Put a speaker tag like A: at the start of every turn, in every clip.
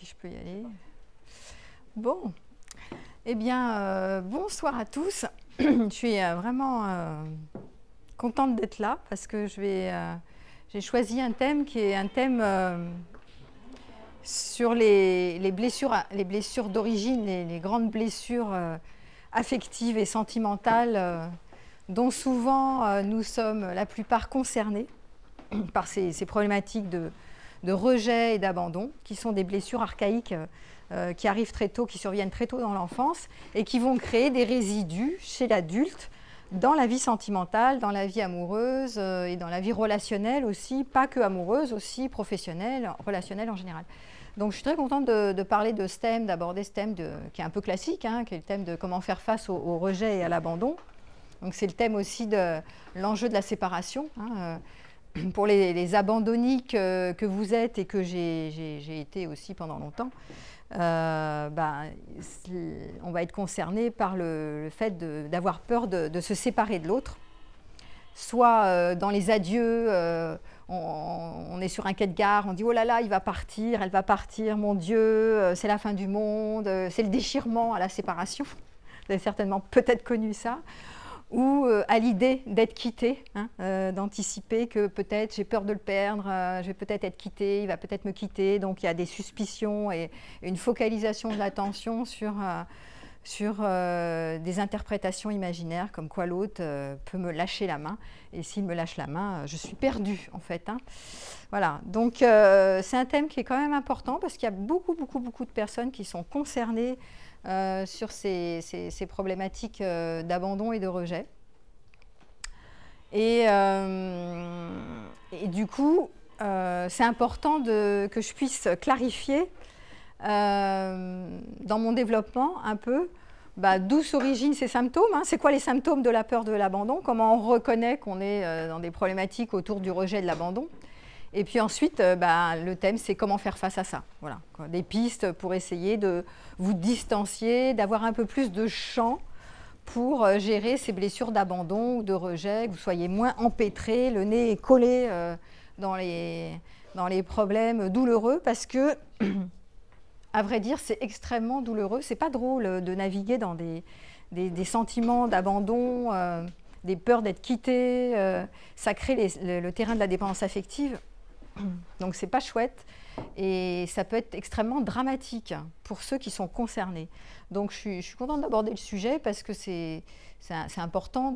A: si je peux y aller. Bon, eh bien, bonsoir à tous. Je suis vraiment contente d'être là parce que j'ai choisi un thème qui est un thème sur les blessures d'origine, les grandes blessures affectives et sentimentales dont souvent nous sommes la plupart concernés par ces problématiques de rejet et d'abandon, qui sont des blessures archaïques qui arrivent très tôt, qui surviennent très tôt dans l'enfance et qui vont créer des résidus chez l'adulte dans la vie sentimentale, dans la vie amoureuse et dans la vie relationnelle aussi, pas que amoureuse, aussi professionnelle, relationnelle en général. Donc je suis très contente de parler de ce thème, d'aborder ce thème qui est un peu classique, hein, qui est le thème de comment faire face au rejet et à l'abandon. Donc c'est le thème aussi de l'enjeu de la séparation. Hein, pour les abandonniques que vous êtes et que j'ai été aussi pendant longtemps, on va être concerné par le fait d'avoir peur de se séparer de l'autre. Soit dans les adieux, on est sur un quai de gare, on dit « Oh là là, il va partir, elle va partir, mon Dieu, c'est la fin du monde, c'est le déchirement à la séparation. » Vous avez certainement peut-être connu ça. Ou à l'idée d'être quitté, hein, d'anticiper que peut-être j'ai peur de le perdre, je vais peut-être être quitté, il va peut-être me quitter. Donc il y a des suspicions et une focalisation de l'attention sur des interprétations imaginaires, comme quoi l'autre peut me lâcher la main. Et s'il me lâche la main, je suis perdue, en fait. Hein. Voilà, donc c'est un thème qui est quand même important parce qu'il y a beaucoup de personnes qui sont concernées sur ces problématiques d'abandon et de rejet. Et du coup, c'est important que je puisse clarifier dans mon développement un peu d'où s'originent ces symptômes. Hein. C'est quoi les symptômes de la peur de l'abandon? Comment on reconnaît qu'on est dans des problématiques autour du rejet et de l'abandon? Et puis ensuite, le thème, c'est comment faire face à ça. Voilà, des pistes pour essayer de vous distancier, d'avoir un peu plus de champ pour gérer ces blessures d'abandon ou de rejet, que vous soyez moins empêtré, le nez collé dans les problèmes douloureux, parce que, à vrai dire, c'est extrêmement douloureux. C'est pas drôle de naviguer dans des sentiments d'abandon, des peurs d'être quitté. Ça crée le terrain de la dépendance affective. Donc c'est pas chouette et ça peut être extrêmement dramatique pour ceux qui sont concernés. Donc je suis contente d'aborder le sujet parce que c'est important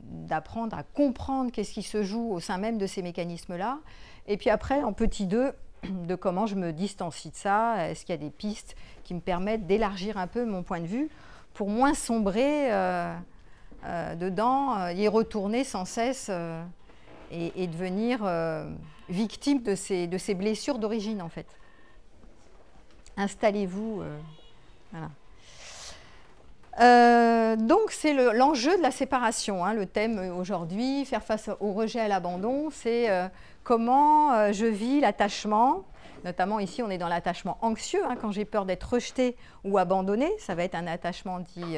A: d'apprendre à comprendre qu'est-ce qui se joue au sein même de ces mécanismes-là. Et puis après, en petit 2, de comment je me distancie de ça. Est-ce qu'il y a des pistes qui me permettent d'élargir un peu mon point de vue pour moins sombrer dedans, y retourner sans cesse et devenir victime de ces blessures d'origine, en fait. Installez-vous. Voilà. Donc, c'est l'enjeu de la séparation. Hein, le thème aujourd'hui, faire face au rejet, à l'abandon, c'est comment je vis l'attachement. Notamment ici, on est dans l'attachement anxieux. Hein, quand j'ai peur d'être rejeté ou abandonné, ça va être un attachement dit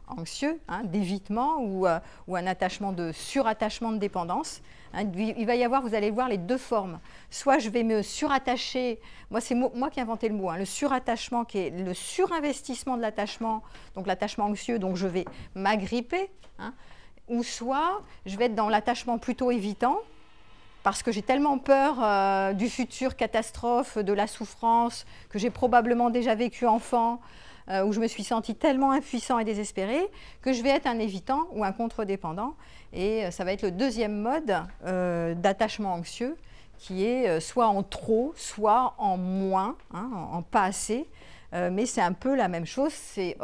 A: anxieux, hein, d'évitement ou un attachement de surattachement de dépendance. Hein, il va y avoir, vous allez voir, les deux formes. Soit je vais me surattacher, c'est moi qui ai inventé le mot, hein, le surattachement qui est le surinvestissement de l'attachement, donc l'attachement anxieux, donc je vais m'agripper, hein, ou soit je vais être dans l'attachement plutôt évitant, parce que j'ai tellement peur du futur catastrophe, de la souffrance, que j'ai probablement déjà vécu enfant, où je me suis sentie tellement impuissant et désespéré que je vais être un évitant ou un contre-dépendant. Et ça va être le deuxième mode d'attachement anxieux qui est soit en trop, soit en moins, hein, en pas assez. Mais c'est un peu la même chose, c'est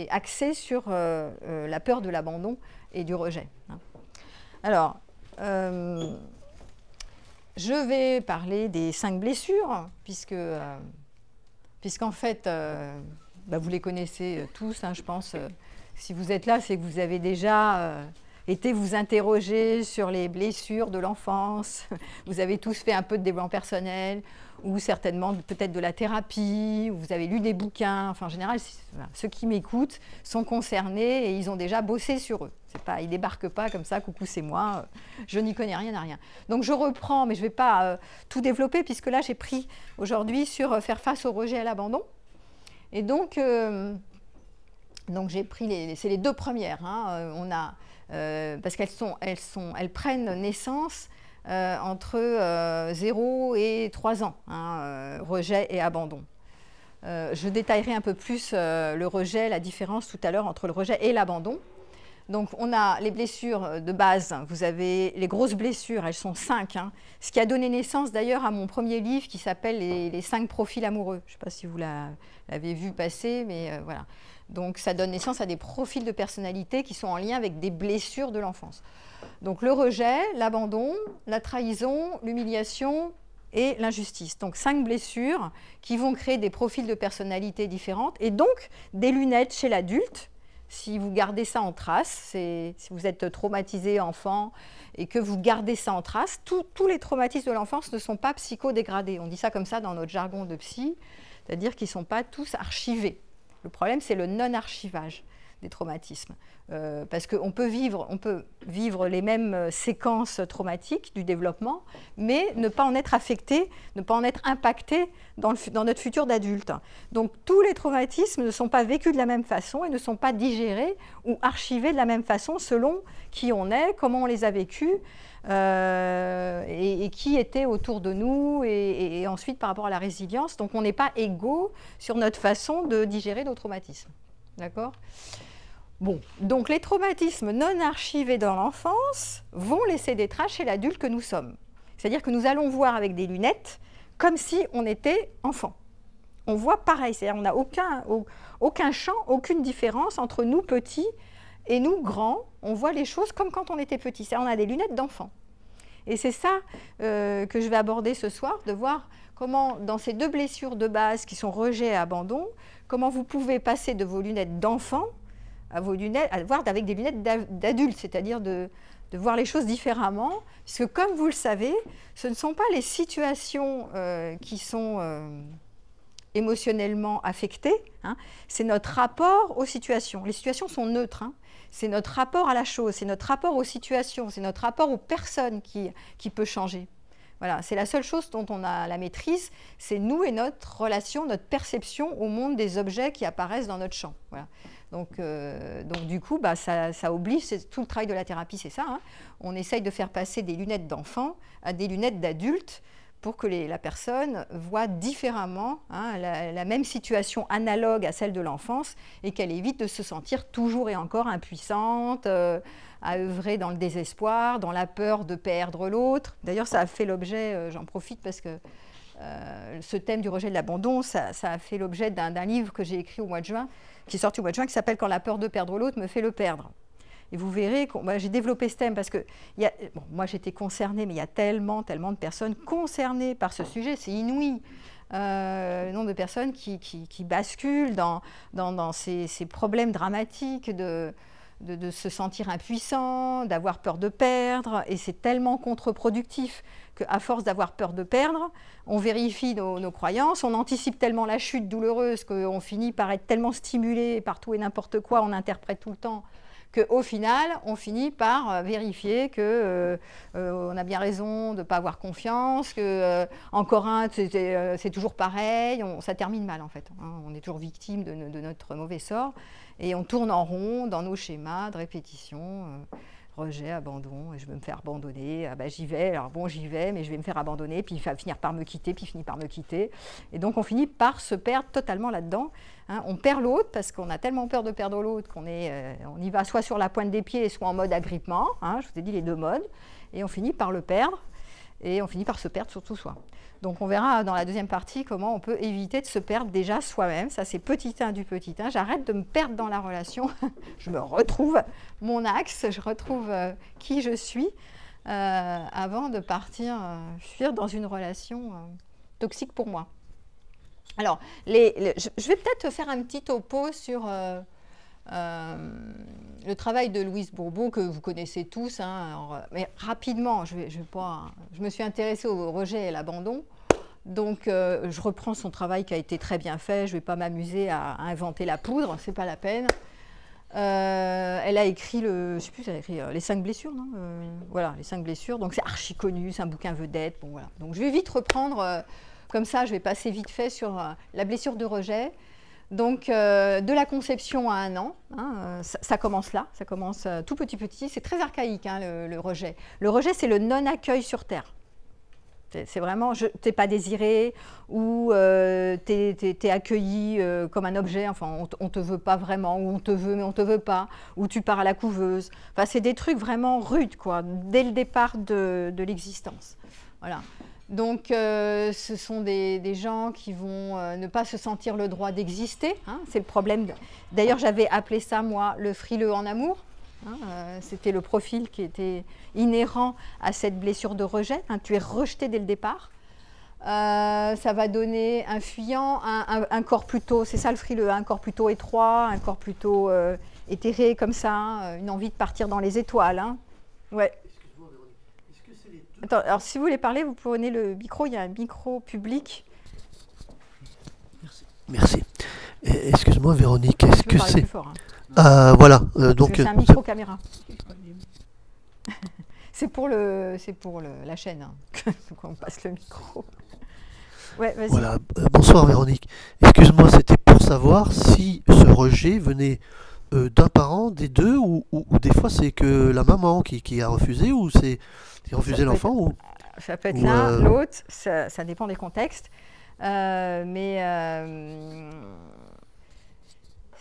A: axé sur la peur de l'abandon et du rejet. Hein. Alors, je vais parler des 5 blessures, puisqu'en fait, vous les connaissez tous, hein, je pense. Si vous êtes là, c'est que vous avez déjà été vous interroger sur les blessures de l'enfance. Vous avez tous fait un peu de développement personnel, ou certainement peut-être de la thérapie, ou vous avez lu des bouquins. Enfin, en général, voilà, ceux qui m'écoutent sont concernés et ils ont déjà bossé sur eux. Ils ne débarquent pas comme ça, coucou, c'est moi, je n'y connais rien à rien. Donc je reprends, mais je ne vais pas tout développer, puisque là, j'ai pris aujourd'hui sur faire face au rejet et à l'abandon. Et donc j'ai pris c'est les deux premières. Hein, parce qu'elles prennent naissance entre 0 et 3 ans, hein, rejet et abandon. Je détaillerai un peu plus le rejet, la différence tout à l'heure entre le rejet et l'abandon. Donc on a les blessures de base, vous avez les grosses blessures, elles sont 5, hein, ce qui a donné naissance d'ailleurs à mon premier livre qui s'appelle les 5 profils amoureux. Je ne sais pas si vous l'avez vu passer, mais voilà. Donc ça donne naissance à des profils de personnalité qui sont en lien avec des blessures de l'enfance. Donc le rejet, l'abandon, la trahison, l'humiliation et l'injustice. Donc 5 blessures qui vont créer des profils de personnalité différentes et donc des lunettes chez l'adulte. Si vous gardez ça en trace, si vous êtes traumatisé enfant et que vous gardez ça en trace, tous les traumatismes de l'enfance ne sont pas psychodégradés. On dit ça comme ça dans notre jargon de psy, c'est-à-dire qu'ils ne sont pas tous archivés. Le problème, c'est le non-archivage des traumatismes. Parce qu'on peut vivre les mêmes séquences traumatiques du développement, mais ne pas en être affecté, ne pas en être impacté dans notre futur d'adulte. Donc tous les traumatismes ne sont pas vécus de la même façon et ne sont pas digérés ou archivés de la même façon selon qui on est, comment on les a vécus et qui était autour de nous et ensuite par rapport à la résilience. Donc on n'est pas égaux sur notre façon de digérer nos traumatismes. D'accord ? Bon, donc les traumatismes non archivés dans l'enfance vont laisser des traces chez l'adulte que nous sommes. C'est-à-dire que nous allons voir avec des lunettes comme si on était enfant. On voit pareil, c'est-à-dire qu'on n'a aucun champ, aucune différence entre nous petits et nous grands. On voit les choses comme quand on était petit, c'est-à-dire on a des lunettes d'enfant. Et c'est ça que je vais aborder ce soir, de voir comment dans ces deux blessures de base qui sont rejet et abandon, comment vous pouvez passer de vos lunettes d'enfant à voir avec des lunettes d'adulte, c'est-à-dire de voir les choses différemment, puisque comme vous le savez, ce ne sont pas les situations qui sont émotionnellement affectées, hein, c'est notre rapport aux situations. Les situations sont neutres, hein, c'est notre rapport à la chose, c'est notre rapport aux situations, c'est notre rapport aux personnes qui peut changer. Voilà, c'est la seule chose dont on a la maîtrise, c'est nous et notre relation, notre perception au monde des objets qui apparaissent dans notre champ. Voilà. Donc du coup, ça oblige, tout le travail de la thérapie, c'est ça. Hein, on essaye de faire passer des lunettes d'enfant à des lunettes d'adulte pour que la personne voit différemment, hein, la même situation analogue à celle de l'enfance et qu'elle évite de se sentir toujours et encore impuissante, à œuvrer dans le désespoir, dans la peur de perdre l'autre. D'ailleurs, ça a fait l'objet, j'en profite parce que ce thème du rejet et de l'abandon, ça a fait l'objet d'un livre que j'ai écrit au mois de juin, qui est sorti au mois de juin, qui s'appelle « Quand la peur de perdre l'autre me fait le perdre ». Et vous verrez que j'ai développé ce thème parce que moi j'étais concernée, mais il y a tellement de personnes concernées par ce sujet, c'est inouï. Le nombre de personnes qui basculent dans ces problèmes dramatiques de se sentir impuissant, d'avoir peur de perdre, et c'est tellement contre-productif qu'à force d'avoir peur de perdre, on vérifie nos croyances, on anticipe tellement la chute douloureuse qu'on finit par être tellement stimulé par tout et n'importe quoi, on interprète tout le temps, qu'au final, on finit par vérifier qu'on a bien raison de ne pas avoir confiance, qu'encore c'est toujours pareil, ça termine mal en fait. Hein, on est toujours victime de notre mauvais sort et on tourne en rond dans nos schémas de répétition, rejet, abandon, et je vais me faire abandonner, ah ben, j'y vais, alors bon j'y vais, mais je vais me faire abandonner, puis il va finir par me quitter, puis il finit par me quitter. Et donc on finit par se perdre totalement là-dedans. Hein, on perd l'autre parce qu'on a tellement peur de perdre l'autre qu'on on y va soit sur la pointe des pieds, soit en mode agrippement, hein, je vous ai dit les deux modes, et on finit par le perdre, et on finit par se perdre surtout soi. Donc on verra dans la deuxième partie comment on peut éviter de se perdre déjà soi-même. Ça c'est petit 1 du petit 1. J'arrête de me perdre dans la relation. Je me retrouve mon axe, je retrouve qui je suis avant de partir fuir dans une relation toxique pour moi. Alors, je vais peut-être faire un petit topo sur Le travail de Louise Bourbeau, que vous connaissez tous, hein, alors, mais rapidement, je me suis intéressée au rejet et à l'abandon. Donc, je reprends son travail qui a été très bien fait. Je ne vais pas m'amuser à inventer la poudre, ce n'est pas la peine. Elle a écrit, je sais plus, elle a écrit Les 5 blessures, non voilà, Les 5 blessures. Donc, c'est archi connu, c'est un bouquin vedette. Bon, voilà. Donc, je vais vite reprendre, comme ça, je vais passer vite fait sur la blessure de rejet. Donc, de la conception à 1 an, hein, ça commence là, ça commence tout petit. C'est très archaïque, hein, le rejet. Le rejet, c'est le non-accueil sur Terre. C'est vraiment, t'es pas désiré ou t'es accueilli comme un objet, enfin on te veut pas vraiment, ou on te veut mais on te veut pas, ou tu pars à la couveuse. Enfin, c'est des trucs vraiment rudes, quoi, dès le départ de l'existence. Voilà. Donc, ce sont des gens qui vont ne pas se sentir le droit d'exister, hein, c'est le problème. D'ailleurs, j'avais appelé ça, moi, le frileux en amour. Hein, c'était le profil qui était inhérent à cette blessure de rejet. Hein, tu es rejeté dès le départ. Ça va donner un fuyant, un corps plutôt, c'est ça le frileux, un corps plutôt étroit, un corps plutôt éthéré comme ça, hein, une envie de partir dans les étoiles. Hein. Ouais.
B: Excuse-moi, Véronique. Est-ce que c'est les deux?
A: Attends, alors si vous voulez parler, vous prenez le micro, il y a un micro public.
B: Merci. Excuse-moi, Véronique, est-ce que c'est...
A: Fort, hein.
B: Voilà, donc...
A: C'est un micro-caméra. C'est pour la chaîne, hein, qu'on passe le micro. Ouais, vas-y.
B: Voilà, bonsoir Véronique. Excuse-moi, c'était pour savoir si ce rejet venait d'un parent, des deux, ou des fois c'est que la maman qui a refusé, ou c'est refusé l'enfant ou...
A: Ça peut être l'un, l'autre, ça dépend des contextes.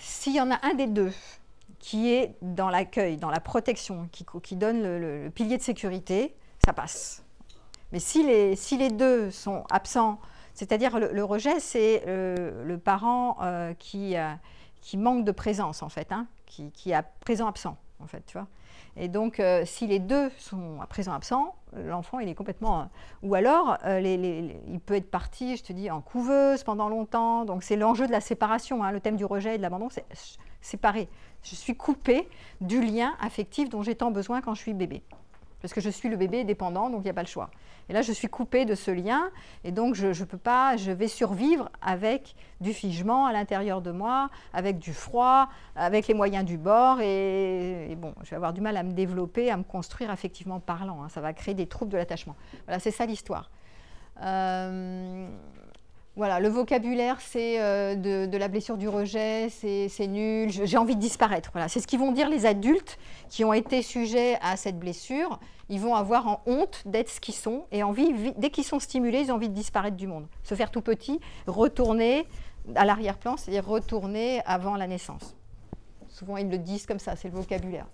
A: S'il y en a un des deux qui est dans l'accueil, dans la protection, qui donne le pilier de sécurité, ça passe. Mais si les deux sont absents, c'est-à-dire le rejet, c'est le parent qui manque de présence, en fait, hein, qui est présent-absent, en fait, tu vois. Et donc, si les deux sont présent-absent, l'enfant, il est complètement... ou alors, il peut être parti, je te dis, en couveuse pendant longtemps. Donc, c'est l'enjeu de la séparation. Hein. Le thème du rejet et de l'abandon, c'est séparé. Je suis coupée du lien affectif dont j'ai tant besoin quand je suis bébé. Parce que je suis le bébé dépendant, donc il n'y a pas le choix. Et là, je suis coupée de ce lien, et donc je peux pas, je vais survivre avec du figement à l'intérieur de moi, avec du froid, avec les moyens du bord, et bon, je vais avoir du mal à me développer, à me construire affectivement parlant. Hein. Ça va créer des troubles de l'attachement. Voilà, c'est ça l'histoire. Voilà, le vocabulaire, c'est de la blessure du rejet, c'est nul, j'ai envie de disparaître. Voilà, c'est ce qu'ils vont dire les adultes qui ont été sujets à cette blessure. Ils vont avoir en honte d'être ce qu'ils sont et dès qu'ils sont stimulés, ils ont envie de disparaître du monde. Se faire tout petit, retourner à l'arrière-plan, c'est-à-dire retourner avant la naissance. Souvent, ils le disent comme ça, c'est le vocabulaire.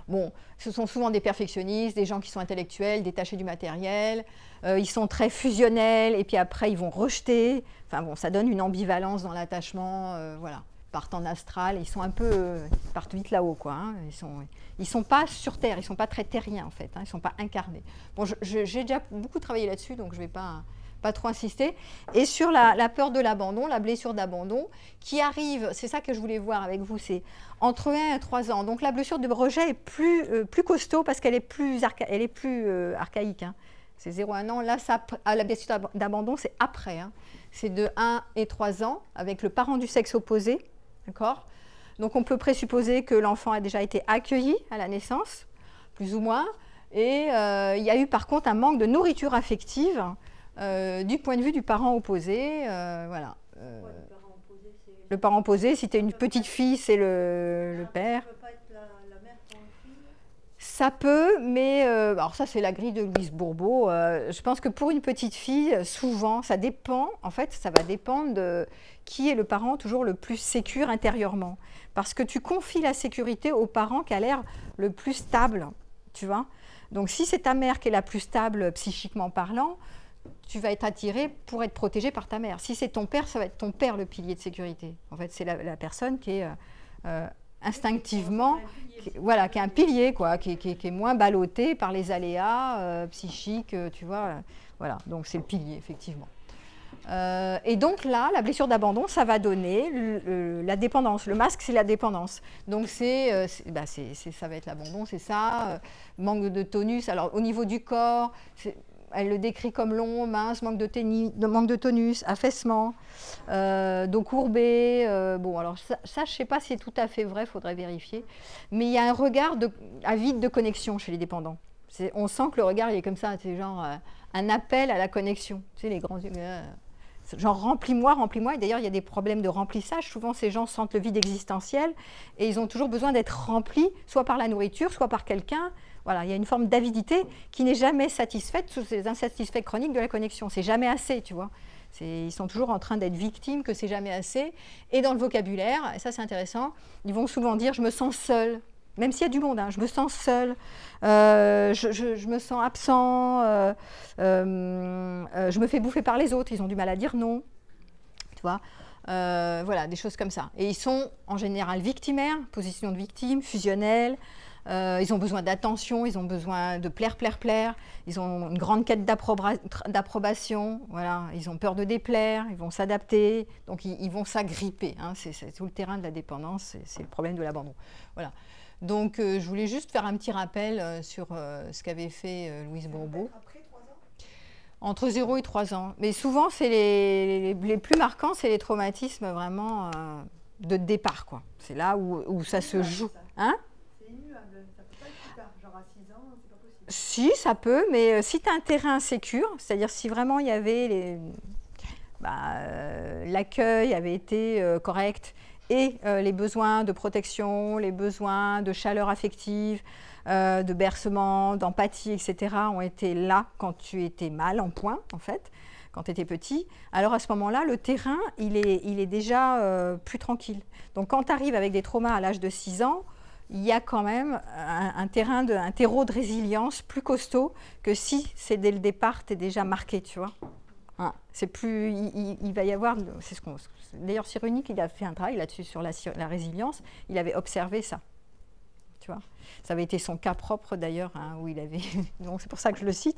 A: Bon, ce sont souvent des perfectionnistes, des gens qui sont intellectuels, détachés du matériel. Ils sont très fusionnels et puis après, ils vont rejeter. Enfin bon, ça donne une ambivalence dans l'attachement. Voilà, ils partent en astral. Ils sont un peu... ils partent vite là-haut, quoi. Hein. Ils sont pas sur Terre, ils ne sont pas très terriens, en fait. Hein. Ils ne sont pas incarnés. Bon, j'ai déjà beaucoup travaillé là-dessus, donc je ne vais pas trop insister. Et sur la peur de l'abandon, la blessure d'abandon, qui arrive, c'est ça que je voulais voir avec vous, c'est entre 1 et 3 ans. Donc la blessure de rejet est plus costaud parce qu'elle est plus archaïque. Hein. C'est 0 à 1 an. Là, la blessure d'abandon, c'est après. Hein. C'est de 1 et 3 ans avec le parent du sexe opposé. D'accord ? Donc on peut présupposer que l'enfant a déjà été accueilli à la naissance, plus ou moins. Et il y a eu par contre un manque de nourriture affective du point de vue du parent opposé, voilà. Le parent opposé, si tu es une petite fille, c'est le père. Ça peut pas être la mère pour une fille ? Ça peut, mais alors ça c'est la grille de Louise Bourbeau. Je pense que pour une petite fille, souvent, ça dépend. En fait, ça va dépendre de qui est le parent toujours le plus sécure intérieurement, parce que tu confies la sécurité au parent qui a l'air le plus stable, tu vois. Donc si c'est ta mère qui est la plus stable psychiquement parlant, tu vas être attiré pour être protégé par ta mère. Si c'est ton père, ça va être ton père le pilier de sécurité. En fait, c'est la personne qui est instinctivement, qui est un pilier, quoi, qui est moins ballottée par les aléas psychiques, tu vois. Voilà, donc c'est le pilier, effectivement. Et donc là, la blessure d'abandon, ça va donner la dépendance. Le masque, c'est la dépendance. Donc ça va être l'abandon, c'est ça. Manque de tonus. Alors au niveau du corps, elle le décrit comme long, mince, manque de tonus, affaissement, dos courbé. Bon, alors ça je ne sais pas si c'est tout à fait vrai, il faudrait vérifier. Mais il y a un regard avide de connexion chez les dépendants. On sent que le regard, il est comme ça, c'est genre un appel à la connexion. Tu sais, les grands yeux, genre remplis-moi, remplis-moi. Et d'ailleurs, il y a des problèmes de remplissage. Souvent, ces gens sentent le vide existentiel et ils ont toujours besoin d'être remplis, soit par la nourriture, soit par quelqu'un. Voilà, il y a une forme d'avidité qui n'est jamais satisfaite sous ces insatisfaits chroniques de la connexion. C'est jamais assez, tu vois. Ils sont toujours en train d'être victimes que c'est jamais assez. Et dans le vocabulaire, et ça c'est intéressant, ils vont souvent dire « je me sens seul ». Même s'il y a du monde, hein, je me sens seul, je me sens absent, je me fais bouffer par les autres, ils ont du mal à dire non, tu vois, voilà, des choses comme ça. Et ils sont en général victimaires, position de victime, fusionnelle, ils ont besoin d'attention, ils ont besoin de plaire, ils ont une grande quête d'approbation, voilà, ils ont peur de déplaire, ils vont s'adapter, donc ils vont s'agripper, hein, c'est tout le terrain de la dépendance, c'est le problème de l'abandon, voilà. Donc, je voulais juste faire un petit rappel sur ce qu'avait fait Louise Bourbeau.
C: Après 3 ans ?
A: Entre 0 et 3 ans. Mais souvent, c'est les plus marquants, c'est les traumatismes vraiment de départ, quoi. C'est là où ça se joue. Hein ?
C: C'est immuable, ça peut pas être plus tard. Genre à 6 ans, c'est pas possible.
A: Si, ça peut, mais si tu as un terrain sécure, c'est-à-dire si vraiment il y avait l'accueil avait été correct, et les besoins de protection, les besoins de chaleur affective, de bercement, d'empathie, etc. ont été là quand tu étais mal en point, en fait, quand tu étais petit. Alors à ce moment-là, le terrain, il est déjà plus tranquille. Donc quand tu arrives avec des traumas à l'âge de 6 ans, il y a quand même un terreau de résilience plus costaud que si c'est dès le départ, tu es déjà marqué, tu vois. Hein, c'est plus, il va y avoir, d'ailleurs Cyrulnik, il a fait un travail là-dessus sur la résilience, il avait observé ça, tu vois. Ça avait été son cas propre d'ailleurs, hein, où il avait, donc c'est pour ça que je le cite,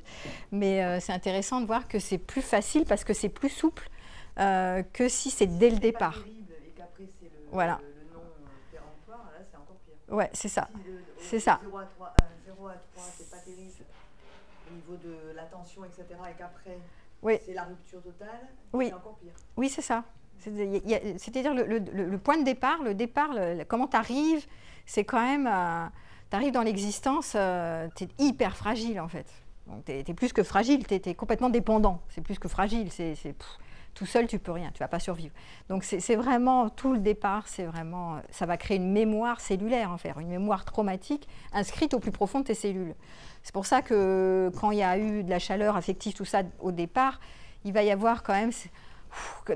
A: mais c'est intéressant de voir que c'est plus facile parce que c'est plus souple que si c'est dès le départ.
C: C'est terrible et qu'après c'est
A: voilà.
C: Le non-péremptoire, là c'est encore pire.
A: Ouais, c'est ça.
C: Si
A: c'est ça.
C: 0 à 3, c'est pas terrible au niveau de l'attention, etc. Et qu'après,
A: oui.
C: C'est la rupture totale,
A: oui.
C: C'est encore pire.
A: Oui, c'est ça. C'est-à-dire le point de départ, comment tu arrives, c'est quand même, tu arrives dans l'existence, tu es hyper fragile en fait. Tu es plus que fragile, tu es complètement dépendant, c'est plus que fragile, tout seul tu peux rien, tu vas pas survivre. Donc c'est vraiment, tout le départ, c'est vraiment, ça va créer une mémoire cellulaire en fait, une mémoire traumatique inscrite au plus profond de tes cellules. C'est pour ça que quand il y a eu de la chaleur affective, tout ça au départ, il va y avoir quand même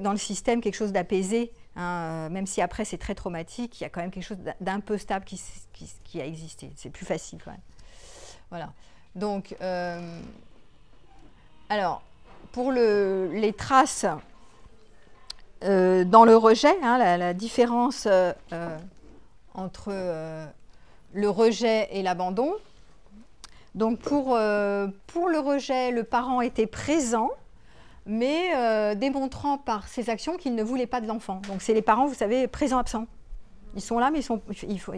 A: dans le système quelque chose d'apaisé, hein, même si après c'est très traumatique, il y a quand même quelque chose d'un peu stable qui a existé. C'est plus facile quand même. Voilà. Donc, alors, pour les traces dans le rejet, hein, la différence entre le rejet et l'abandon. Donc pour le rejet, le parent était présent, mais démontrant par ses actions qu'il ne voulait pas de l'enfant. Donc c'est les parents, vous savez, présents-absents. Ils sont là, mais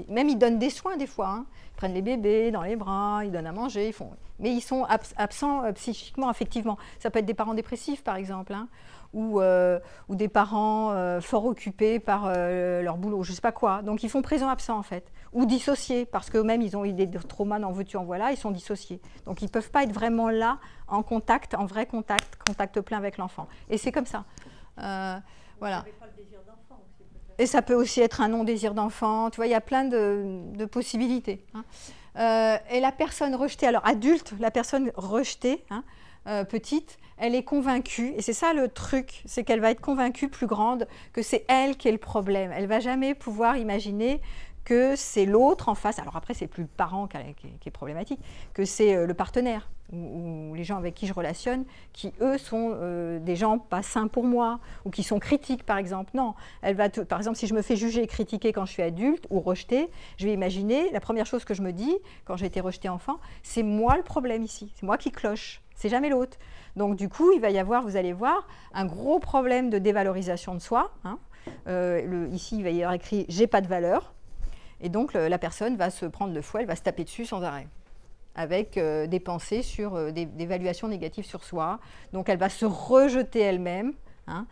A: même ils donnent des soins des fois. Hein. Ils prennent les bébés dans les bras, ils donnent à manger, mais ils sont absents psychiquement, affectivement. Ça peut être des parents dépressifs, par exemple, hein, ou des parents fort occupés par leur boulot, je ne sais pas quoi. Donc ils font présent-absent, en fait. Ou dissociés, parce qu'eux-mêmes, ils ont eu des traumas, n'en veux-tu, en voilà, ils sont dissociés. Donc ils ne peuvent pas être vraiment là, en contact, en vrai contact plein avec l'enfant. Et c'est comme ça. Voilà. Et ça peut aussi être un non-désir d'enfant. Tu vois, il y a plein de possibilités. Hein. Et la personne rejetée, alors adulte, la personne rejetée, hein, petite, elle est convaincue, et c'est ça le truc, c'est qu'elle va être convaincue plus grande que c'est elle qui est le problème. Elle ne va jamais pouvoir imaginer que c'est l'autre en face, alors après c'est plus le parent qui est problématique, que c'est le partenaire ou les gens avec qui je relationne, qui eux sont des gens pas sains pour moi, ou qui sont critiques par exemple. Non, par exemple si je me fais juger et critiquer quand je suis adulte ou rejetée, je vais imaginer, la première chose que je me dis quand j'ai été rejetée enfant, c'est moi le problème ici, c'est moi qui cloche. c'est jamais l'autre. Donc du coup, il va y avoir, vous allez voir, un gros problème de dévalorisation de soi. Hein. Ici, il va y avoir écrit « j'ai pas de valeur ». Et donc, la personne va se prendre le fouet, elle va se taper dessus sans arrêt, avec des pensées sur des évaluations négatives sur soi. Donc, elle va se rejeter elle-même, hein,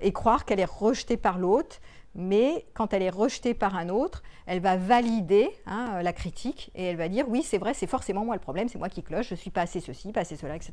A: et croire qu'elle est rejetée par l'autre. Mais quand elle est rejetée par un autre, elle va valider, hein, la critique et elle va dire « oui, c'est vrai, c'est forcément moi le problème, c'est moi qui cloche, je ne suis pas assez ceci, pas assez cela, etc. »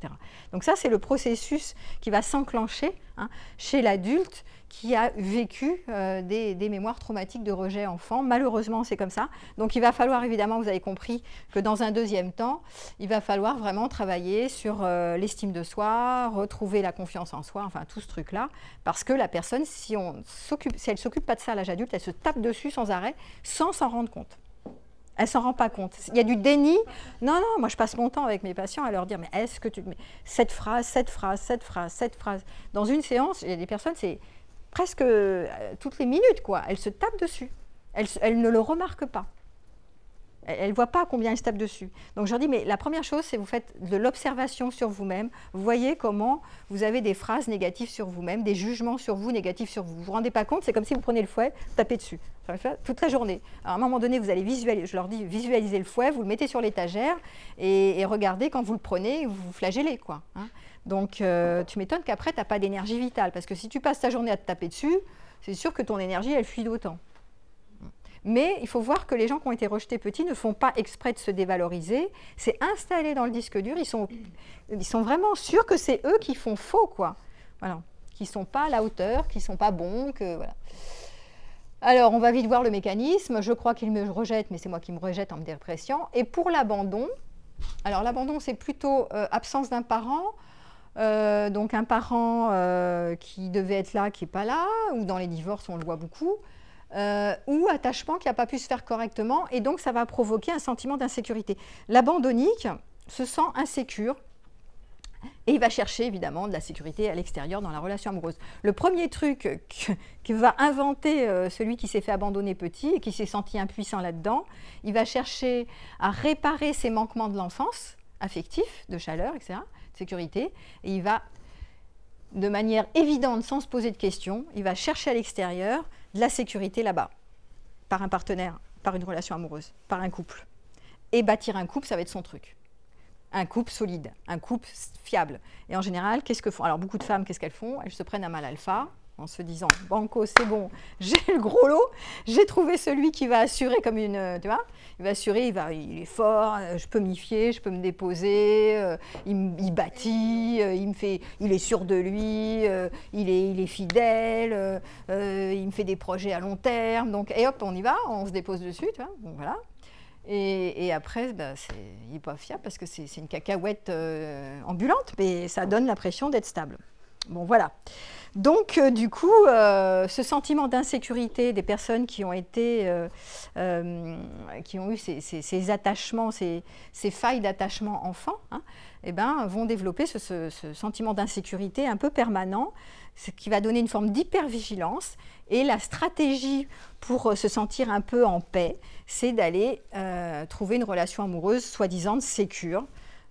A: Donc ça, c'est le processus qui va s'enclencher, hein, chez l'adulte qui a vécu des mémoires traumatiques de rejet enfant. Malheureusement, c'est comme ça. Donc il va falloir, évidemment, vous avez compris, que dans un deuxième temps, il va falloir vraiment travailler sur l'estime de soi, retrouver la confiance en soi, enfin tout ce truc-là, parce que la personne, si elle ne s'occupe pas de ça à l'âge adulte, elle se tape dessus sans arrêt, sans s'en rendre compte. Elle ne s'en rend pas compte. Il y a du déni. Non, non, moi je passe mon temps avec mes patients à leur dire, mais est-ce que tu... Mais cette phrase, cette phrase, cette phrase, cette phrase. Dans une séance, il y a des personnes, c'est presque toutes les minutes, quoi. Elles se tapent dessus. Elles ne le remarquent pas. Elle ne voit pas combien elle se tape dessus. Donc je leur dis, mais la première chose, c'est que vous faites de l'observation sur vous-même. Vous voyez comment vous avez des phrases négatives sur vous-même, des jugements sur vous, négatifs sur vous. Vous ne vous rendez pas compte, c'est comme si vous preniez le fouet, vous tapez dessus. Ça va faire toute la journée. Alors à un moment donné, vous allez visualiser, je leur dis, visualisez le fouet, vous le mettez sur l'étagère et regardez quand vous le prenez, vous vous flagellez, quoi. Hein. Donc tu m'étonnes qu'après, tu n'as pas d'énergie vitale. Parce que si tu passes ta journée à te taper dessus, c'est sûr que ton énergie, elle fuit d'autant. Mais il faut voir que les gens qui ont été rejetés petits ne font pas exprès de se dévaloriser. C'est installé dans le disque dur. Ils sont vraiment sûrs que c'est eux qui font faux, quoi. Voilà. Qui ne sont pas à la hauteur, qui ne sont pas bons. Voilà. Alors, on va vite voir le mécanisme. Je crois qu'il me rejette, mais c'est moi qui me rejette en me dépréciant. Et pour l'abandon, alors l'abandon, c'est plutôt absence d'un parent. Donc un parent qui devait être là, qui n'est pas là, ou dans les divorces, on le voit beaucoup. Ou attachement qui n'a pas pu se faire correctement, et donc ça va provoquer un sentiment d'insécurité. L'abandonnique se sent insécure et il va chercher évidemment de la sécurité à l'extérieur dans la relation amoureuse. Le premier truc que va inventer celui qui s'est fait abandonner petit et qui s'est senti impuissant là-dedans, il va chercher à réparer ses manquements de l'enfance, affectifs, de chaleur, etc., de sécurité, et il va, de manière évidente, sans se poser de questions, il va chercher à l'extérieur de la sécurité là-bas, par un partenaire, par une relation amoureuse, par un couple. Et bâtir un couple, ça va être son truc. Un couple solide, un couple fiable. Et en général, qu'est-ce que font? Alors, beaucoup de femmes, qu'est-ce qu'elles font? Elles se prennent un mâle alpha, en se disant « Banco, c'est bon, j'ai le gros lot, j'ai trouvé celui qui va assurer comme une... » Tu vois, il va assurer, il est fort, je peux m'y fier, je peux me déposer, il bâtit, il est sûr de lui, il est fidèle, il me fait des projets à long terme. Donc, et hop, on y va, on se dépose dessus, tu vois, bon, voilà. Et après, il n'est pas fiable parce que c'est une cacahuète ambulante, mais ça donne l'impression d'être stable. Bon, voilà. Donc, du coup, ce sentiment d'insécurité des personnes qui ont été, qui ont eu ces attachements, ces failles d'attachement enfant, hein, eh ben, vont développer ce sentiment d'insécurité un peu permanent, ce qui va donner une forme d'hypervigilance. Et la stratégie pour se sentir un peu en paix, c'est d'aller trouver une relation amoureuse soi-disant sécure.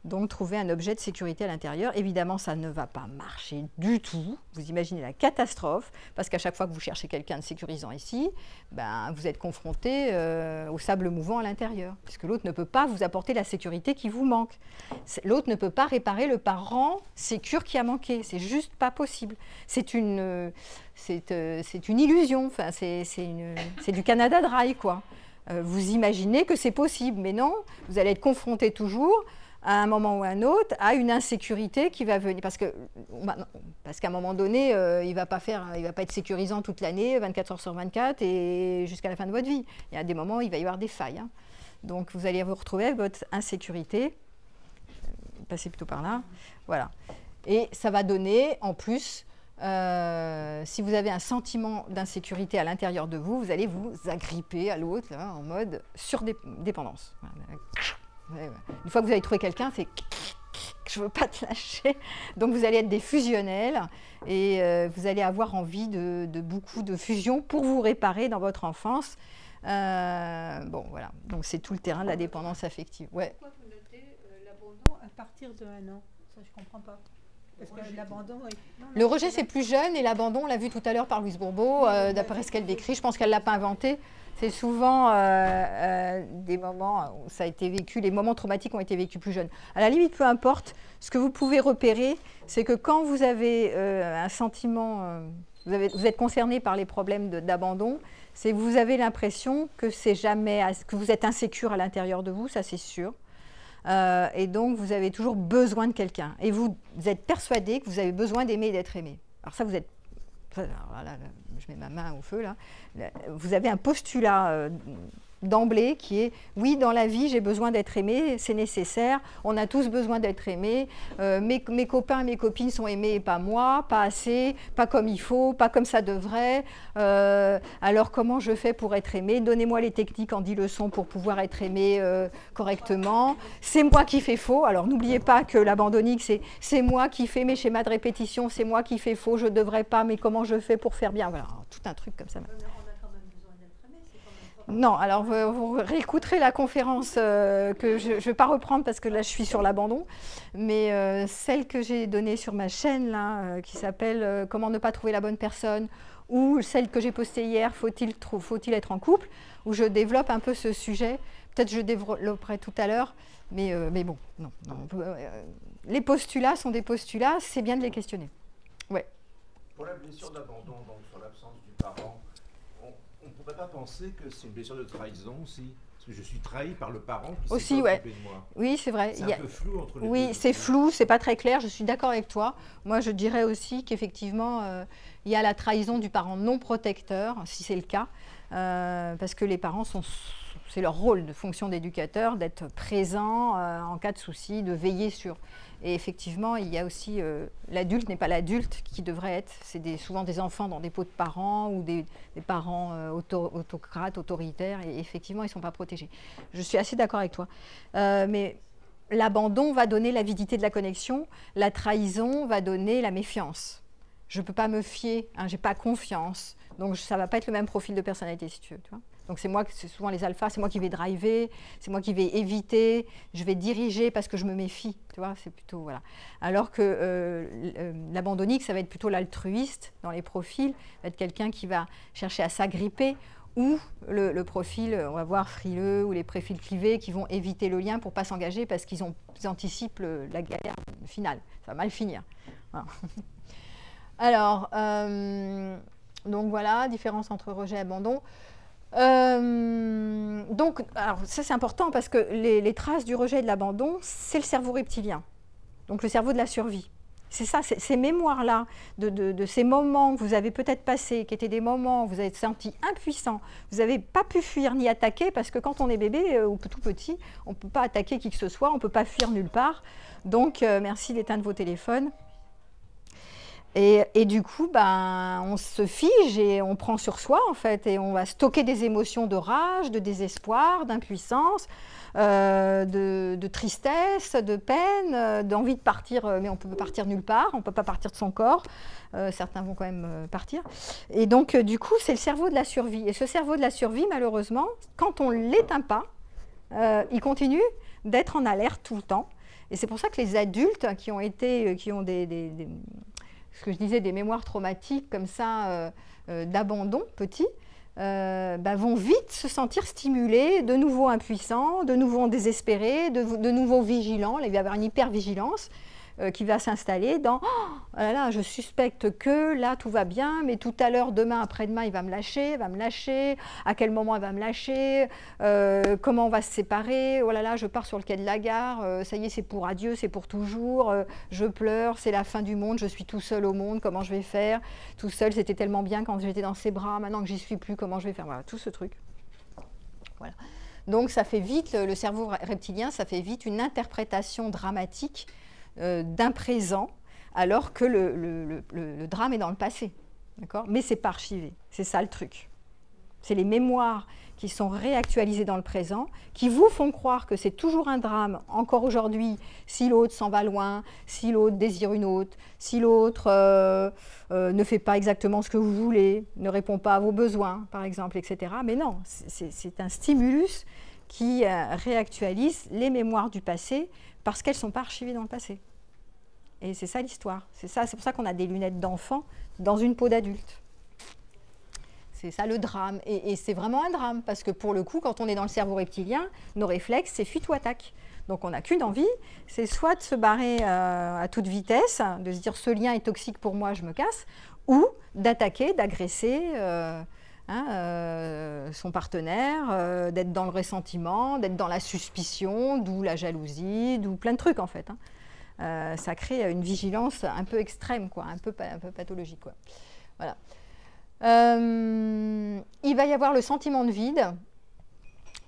A: Donc, trouver un objet de sécurité à l'intérieur. Évidemment, ça ne va pas marcher du tout. Vous imaginez la catastrophe, parce qu'à chaque fois que vous cherchez quelqu'un de sécurisant ici, ben, vous êtes confronté au sable mouvant à l'intérieur, puisque l'autre ne peut pas vous apporter la sécurité qui vous manque. L'autre ne peut pas réparer le parent sécure qui a manqué. C'est juste pas possible. C'est une illusion. Enfin, c'est du Canada Dry, quoi. Vous imaginez que c'est possible, mais non. Vous allez être confronté toujours, à un moment ou à un autre, à une insécurité qui va venir. Parce qu'à un moment donné, il va pas être sécurisant toute l'année, 24 heures sur 24, et jusqu'à la fin de votre vie. Il y a des moments où il va y avoir des failles. Hein. Donc, vous allez vous retrouver avec votre insécurité. Passez plutôt par là. Voilà. Et ça va donner, en plus, si vous avez un sentiment d'insécurité à l'intérieur de vous, vous allez vous agripper à l'autre en mode surdépendance. Voilà. Une fois que vous avez trouvé quelqu'un, c'est « je ne veux pas te lâcher ». Donc vous allez être des fusionnels et vous allez avoir envie de beaucoup de fusion pour vous réparer dans votre enfance. Bon, voilà. Donc c'est tout le terrain de la dépendance affective. Ouais.
D: Pourquoi vous notez l'abandon à partir de 1 an? Ça, je comprends pas. Parce que l'abandon...
A: Le rejet, c'est plus jeune, et l'abandon, on l'a vu tout à l'heure par Louise Bourbeau, d'après ce qu'elle décrit, je pense qu'elle ne l'a pas inventé. C'est souvent des moments où ça a été vécu, les moments traumatiques ont été vécus plus jeunes. À la limite, peu importe, ce que vous pouvez repérer, c'est que quand vous avez un sentiment, vous êtes concerné par les problèmes d'abandon, c'est que vous avez l'impression que que vous êtes insécure à l'intérieur de vous, ça c'est sûr. Et donc, vous avez toujours besoin de quelqu'un. Et vous êtes persuadé que vous avez besoin d'aimer et d'être aimé. Alors ça, vous êtes... Alors là, je mets ma main au feu, là. Vous avez un postulat d'emblée qui est « oui, dans la vie, j'ai besoin d'être aimé, c'est nécessaire, on a tous besoin d'être aimé, mes copains et mes copines sont aimés et pas moi, pas assez, pas comme il faut, pas comme ça devrait, alors comment je fais pour être aimé? Donnez-moi les techniques en 10 leçons pour pouvoir être aimé correctement, c'est moi qui fais faux ». Alors n'oubliez pas que l'abandonnique, c'est moi qui fais mes schémas de répétition, c'est moi qui fais faux, je ne devrais pas, mais comment je fais pour faire bien? Voilà, tout un truc comme ça. Non, alors vous réécouterez la conférence que je ne vais pas reprendre parce que là je suis sur l'abandon, mais celle que j'ai donnée sur ma chaîne là, qui s'appelle Comment ne pas trouver la bonne personne, ou celle que j'ai postée hier, faut-il être en couple, où je développe un peu ce sujet. Peut-être je développerai tout à l'heure, mais bon, non. Les postulats sont des postulats, c'est bien de les questionner. Ouais.
E: Pour la blessure d'abandon, donc sur l'absence du parent, on ne pourrait pas penser que c'est une blessure de trahison aussi, parce que je suis trahi par le parent qui s'est pas occupé de moi.
A: Oui, c'est vrai.
E: C'est un peu flou entre les deux.
A: Oui, c'est flou, c'est pas très clair, je suis d'accord avec toi. Moi, je dirais aussi qu'effectivement, il y a la trahison du parent non protecteur, si c'est le cas, parce que les parents c'est leur rôle de fonction d'éducateur, d'être présent en cas de souci, de veiller sur... Et effectivement, il y a aussi, l'adulte n'est pas l'adulte qui devrait être, c'est souvent des enfants dans des pots de parents ou des parents autocrates, autoritaires, et effectivement, ils ne sont pas protégés. Je suis assez d'accord avec toi. Mais l'abandon va donner l'avidité de la connexion, la trahison va donner la méfiance. Je ne peux pas me fier, hein, je n'ai pas confiance, donc ça ne va pas être le même profil de personnalité, si tu veux. Tu vois. Donc c'est souvent les alphas, c'est moi qui vais driver, c'est moi qui vais éviter, je vais diriger parce que je me méfie, tu vois, c'est plutôt, voilà. Alors que l'abandonnique, ça va être plutôt l'altruiste dans les profils, ça va être quelqu'un qui va chercher à s'agripper, ou le profil, on va voir, frileux, ou les profils clivés qui vont éviter le lien pour ne pas s'engager parce qu'ils anticipent la galère finale, ça va mal finir. Voilà. Alors, donc voilà, différence entre rejet et abandon. Donc, alors ça c'est important parce que les traces du rejet et de l'abandon, c'est le cerveau reptilien, donc le cerveau de la survie. C'est ça, ces mémoires-là, de ces moments que vous avez peut-être passés, qui étaient des moments où vous avez senti impuissant, vous n'avez pas pu fuir ni attaquer, parce que quand on est bébé ou tout petit, on ne peut pas attaquer qui que ce soit, on ne peut pas fuir nulle part. Donc, merci d'éteindre vos téléphones. Et du coup, on se fige et on prend sur soi, en fait, et on va stocker des émotions de rage, de désespoir, d'impuissance, de tristesse, de peine, d'envie de partir, mais on ne peut pas partir nulle part, on ne peut pas partir de son corps, certains vont quand même partir. Et donc, du coup, c'est le cerveau de la survie. Et ce cerveau de la survie, malheureusement, quand on ne l'éteint pas, il continue d'être en alerte tout le temps. Et c'est pour ça que les adultes qui ont ce que je disais, des mémoires traumatiques comme ça, d'abandon petit, vont vite se sentir stimulés, de nouveau impuissants, de nouveau désespérés, de nouveau vigilants. Là, il va y avoir une hypervigilance qui va s'installer dans « Oh là là, je suspecte que là, tout va bien, mais tout à l'heure, demain, après-demain, il va me lâcher, à quel moment il va me lâcher, comment on va se séparer, oh là là, je pars sur le quai de la gare, ça y est, c'est pour adieu, c'est pour toujours, je pleure, c'est la fin du monde, je suis tout seul au monde, comment je vais faire, tout seul, c'était tellement bien quand j'étais dans ses bras, maintenant que j'y suis plus, comment je vais faire ?» Voilà, tout ce truc. Voilà. Donc, ça fait vite, le cerveau reptilien, ça fait vite une interprétation dramatique d'un présent, alors que le drame est dans le passé. Mais ce n'est pas archivé, c'est ça le truc. C'est les mémoires qui sont réactualisées dans le présent, qui vous font croire que c'est toujours un drame, encore aujourd'hui, si l'autre s'en va loin, si l'autre désire une autre, si l'autre ne fait pas exactement ce que vous voulez, ne répond pas à vos besoins, par exemple, etc. Mais non, c'est un stimulus qui réactualise les mémoires du passé parce qu'elles ne sont pas archivées dans le passé. Et c'est ça l'histoire. C'est pour ça qu'on a des lunettes d'enfant dans une peau d'adulte. C'est ça le drame. Et c'est vraiment un drame, parce que pour le coup, quand on est dans le cerveau reptilien, nos réflexes, c'est fuite ou attaque. Donc on n'a qu'une envie, c'est soit de se barrer à toute vitesse, de se dire ce lien est toxique pour moi, je me casse, ou d'attaquer, d'agresser son partenaire, d'être dans le ressentiment, d'être dans la suspicion, d'où la jalousie, d'où plein de trucs en fait. Ça crée une vigilance un peu extrême, quoi, un peu pathologique, quoi. Voilà. Il va y avoir le sentiment de vide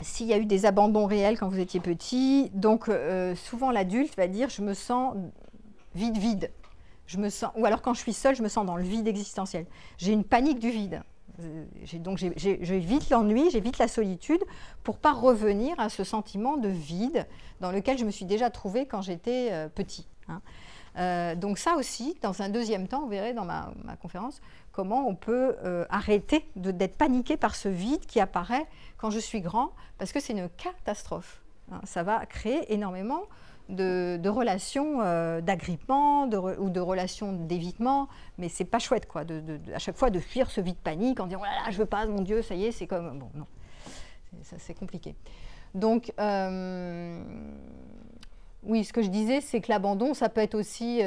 A: s'il y a eu des abandons réels quand vous étiez petit. Donc souvent l'adulte va dire je me sens vide. Ou alors quand je suis seule, je me sens dans le vide existentiel. J'ai une panique du vide. Donc j'évite l'ennui, j'évite la solitude pour ne pas revenir à ce sentiment de vide dans lequel je me suis déjà trouvée quand j'étais petit. Donc ça aussi, dans un deuxième temps, vous verrez dans ma conférence, comment on peut arrêter d'être paniqué par ce vide qui apparaît quand je suis grand, parce que c'est une catastrophe. Ça va créer énormément de relations d'agrippement ou de relations d'évitement, mais c'est pas chouette, quoi, à chaque fois de fuir ce vide panique en disant « Oh là là, je veux pas, mon Dieu, ça y est, c'est comme… » Bon, non, c'est compliqué. Donc… oui, ce que je disais, c'est que l'abandon, ça peut être aussi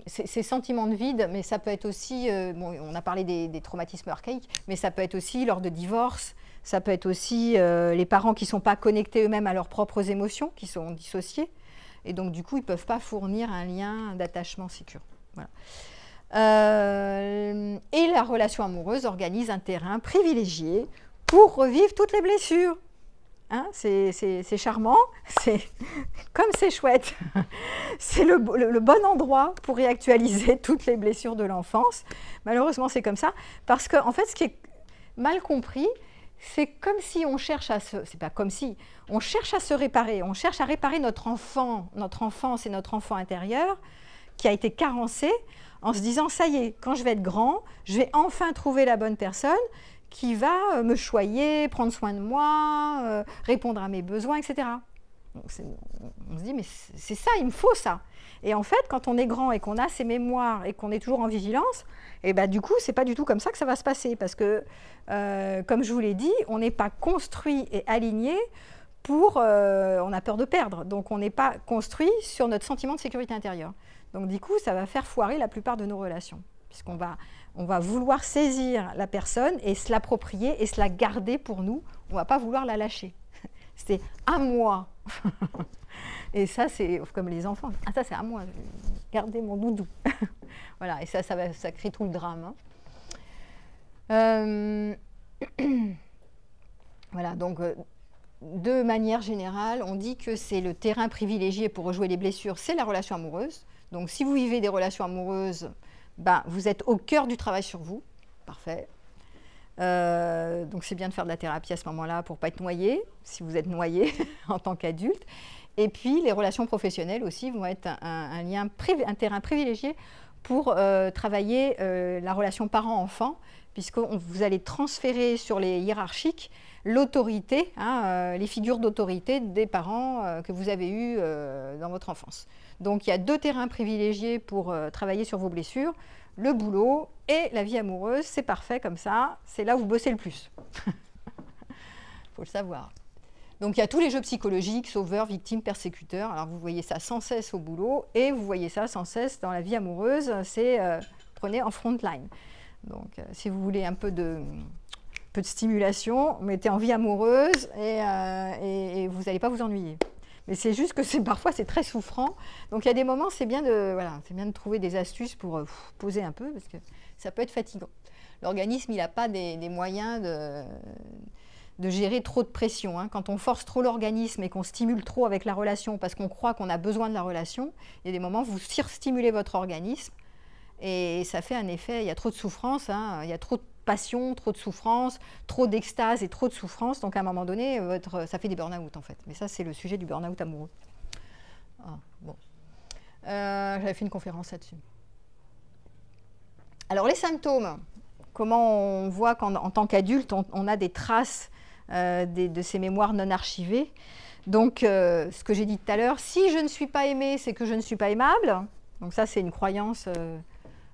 A: ces sentiments de vide, mais ça peut être aussi, bon, on a parlé des traumatismes archaïques, mais ça peut être aussi lors de divorce, ça peut être aussi les parents qui ne sont pas connectés eux-mêmes à leurs propres émotions, qui sont dissociés, et donc du coup, ils ne peuvent pas fournir un lien d'attachement sécure. Voilà. Et la relation amoureuse organise un terrain privilégié pour revivre toutes les blessures. Hein, c'est charmant, comme c'est chouette. C'est le bon endroit pour réactualiser toutes les blessures de l'enfance. Malheureusement, c'est comme ça. Parce qu'en fait, ce qui est mal compris, c'est comme si on cherche à se… C'est pas comme si. On cherche à se réparer. On cherche à réparer notre enfance et notre enfant intérieur qui a été carencé en se disant, ça y est, quand je vais être grand, je vais enfin trouver la bonne personne qui va me choyer, prendre soin de moi, répondre à mes besoins, etc. Donc on se dit, mais c'est ça, il me faut ça. Et en fait, quand on est grand et qu'on a ces mémoires et qu'on est toujours en vigilance, et ben, du coup, ce n'est pas du tout comme ça que ça va se passer. Parce que, comme je vous l'ai dit, on n'est pas construit et aligné pour… on a peur de perdre. Donc, on n'est pas construit sur notre sentiment de sécurité intérieure. Donc, du coup, ça va faire foirer la plupart de nos relations. Puisqu'on va vouloir saisir la personne et se l'approprier et se la garder pour nous. On ne va pas vouloir la lâcher. C'est à moi. Et ça, c'est comme les enfants. Ah, ça, c'est à moi. Gardez mon doudou. Voilà, et ça crée tout le drame. Hein. Voilà, donc, de manière générale, on dit que c'est le terrain privilégié pour rejouer les blessures, c'est la relation amoureuse. Donc, si vous vivez des relations amoureuses, ben, vous êtes au cœur du travail sur vous. Parfait. Donc, c'est bien de faire de la thérapie à ce moment-là pour ne pas être noyé, si vous êtes noyé en tant qu'adulte. Et puis, les relations professionnelles aussi vont être un terrain privilégié pour travailler la relation parent-enfant, puisque vous allez transférer sur les hiérarchiques l'autorité, hein, les figures d'autorité des parents que vous avez eus dans votre enfance. Donc, il y a deux terrains privilégiés pour travailler sur vos blessures, le boulot et la vie amoureuse. C'est parfait comme ça, c'est là où vous bossez le plus. Il faut le savoir. Donc, il y a tous les jeux psychologiques, sauveur, victime, persécuteur. Alors, vous voyez ça sans cesse au boulot et vous voyez ça sans cesse dans la vie amoureuse. C'est prenez en front line. Donc, si vous voulez un peu de stimulation, mettez en vie amoureuse et vous n'allez pas vous ennuyer. Mais c'est juste que parfois, c'est très souffrant. Donc, il y a des moments, c'est bien de trouver des astuces pour poser un peu parce que ça peut être fatigant. L'organisme, il n'a pas des moyens de gérer trop de pression. Hein. Quand on force trop l'organisme et qu'on stimule trop avec la relation parce qu'on croit qu'on a besoin de la relation, il y a des moments où vous surstimulez votre organisme et ça fait un effet, il y a trop de souffrance, hein, il y a trop de passion, trop de souffrance, trop d'extase et trop de souffrance. Donc à un moment donné, ça fait des burn-out en fait. Mais ça, c'est le sujet du burn-out amoureux. Ah, bon. J'avais fait une conférence là-dessus. Alors les symptômes, comment on voit qu'en tant qu'adulte, on a des traces de ces mémoires non archivées. Donc, ce que j'ai dit tout à l'heure, si je ne suis pas aimée, c'est que je ne suis pas aimable. Donc ça, c'est une croyance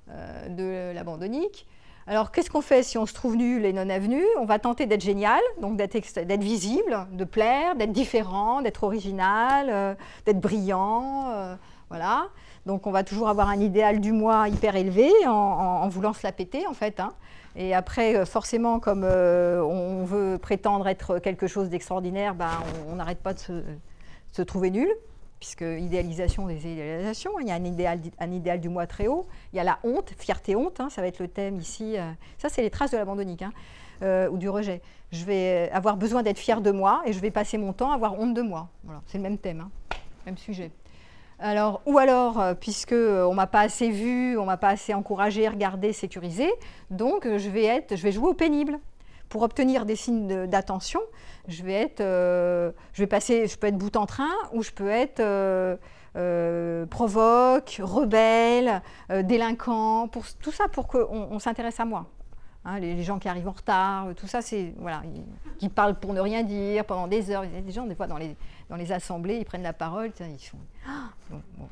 A: de l'abandonnique. Alors, qu'est-ce qu'on fait si on se trouve nul et non avenu? On va tenter d'être génial, donc d'être visible, de plaire, d'être différent, d'être original, d'être brillant, voilà. Donc, on va toujours avoir un idéal du moi hyper élevé en voulant se la péter, en fait. Hein. Et après, forcément, comme on veut prétendre être quelque chose d'extraordinaire, ben, on n'arrête pas de se trouver nul. Puisque idéalisation des idéalisations, il y a un idéal du moi très haut, il y a la honte, fierté-honte, hein, ça va être le thème ici, ça c'est les traces de l'abandonnique, hein, ou du rejet. Je vais avoir besoin d'être fier de moi et je vais passer mon temps à avoir honte de moi. Voilà, c'est le même thème, hein, même sujet. Alors, ou alors, puisque on ne m'a pas assez vu, on ne m'a pas assez encouragé, regardé, sécurisé, donc je vais jouer au pénible. Pour obtenir des signes d'attention, je peux être boute en train ou je peux être provoque, rebelle, délinquant, tout ça pour qu'on s'intéresse à moi. Hein, les gens qui arrivent en retard, tout ça, c'est voilà, qui parlent pour ne rien dire pendant des heures. Il y a des gens des fois dans les assemblées, ils prennent la parole, ils font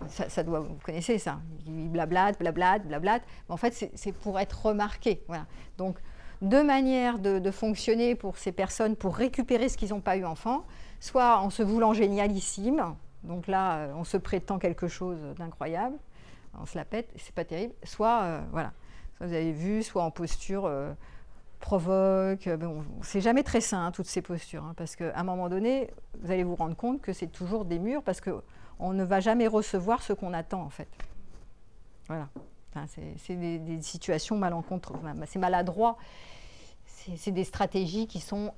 A: ça doit, vous connaissez ça, ils blablatent. Mais en fait, c'est pour être remarqué. Voilà. Donc deux manières de fonctionner pour ces personnes pour récupérer ce qu'ils n'ont pas eu enfant, soit en se voulant génialissime, donc là on se prétend quelque chose d'incroyable, on se la pète, c'est pas terrible, soit voilà, soit vous avez vu, soit en posture provoque, bon, c'est jamais très sain hein, toutes ces postures, hein, parce qu'à un moment donné, vous allez vous rendre compte que c'est toujours des murs, parce qu'on ne va jamais recevoir ce qu'on attend en fait. Voilà. Enfin, c'est des situations malencontreuses, c'est maladroit, c'est des stratégies qui sont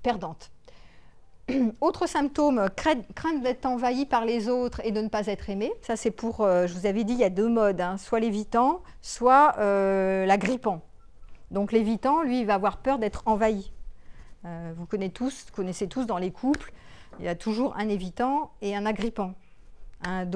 A: perdantes. Autre symptôme, crainte d'être envahi par les autres et de ne pas être aimé. Ça c'est pour, je vous avais dit, il y a deux modes, hein, soit l'évitant, soit l'agrippant. Donc l'évitant, lui, il va avoir peur d'être envahi. Vous connaissez tous dans les couples, il y a toujours un évitant et un agrippant. Un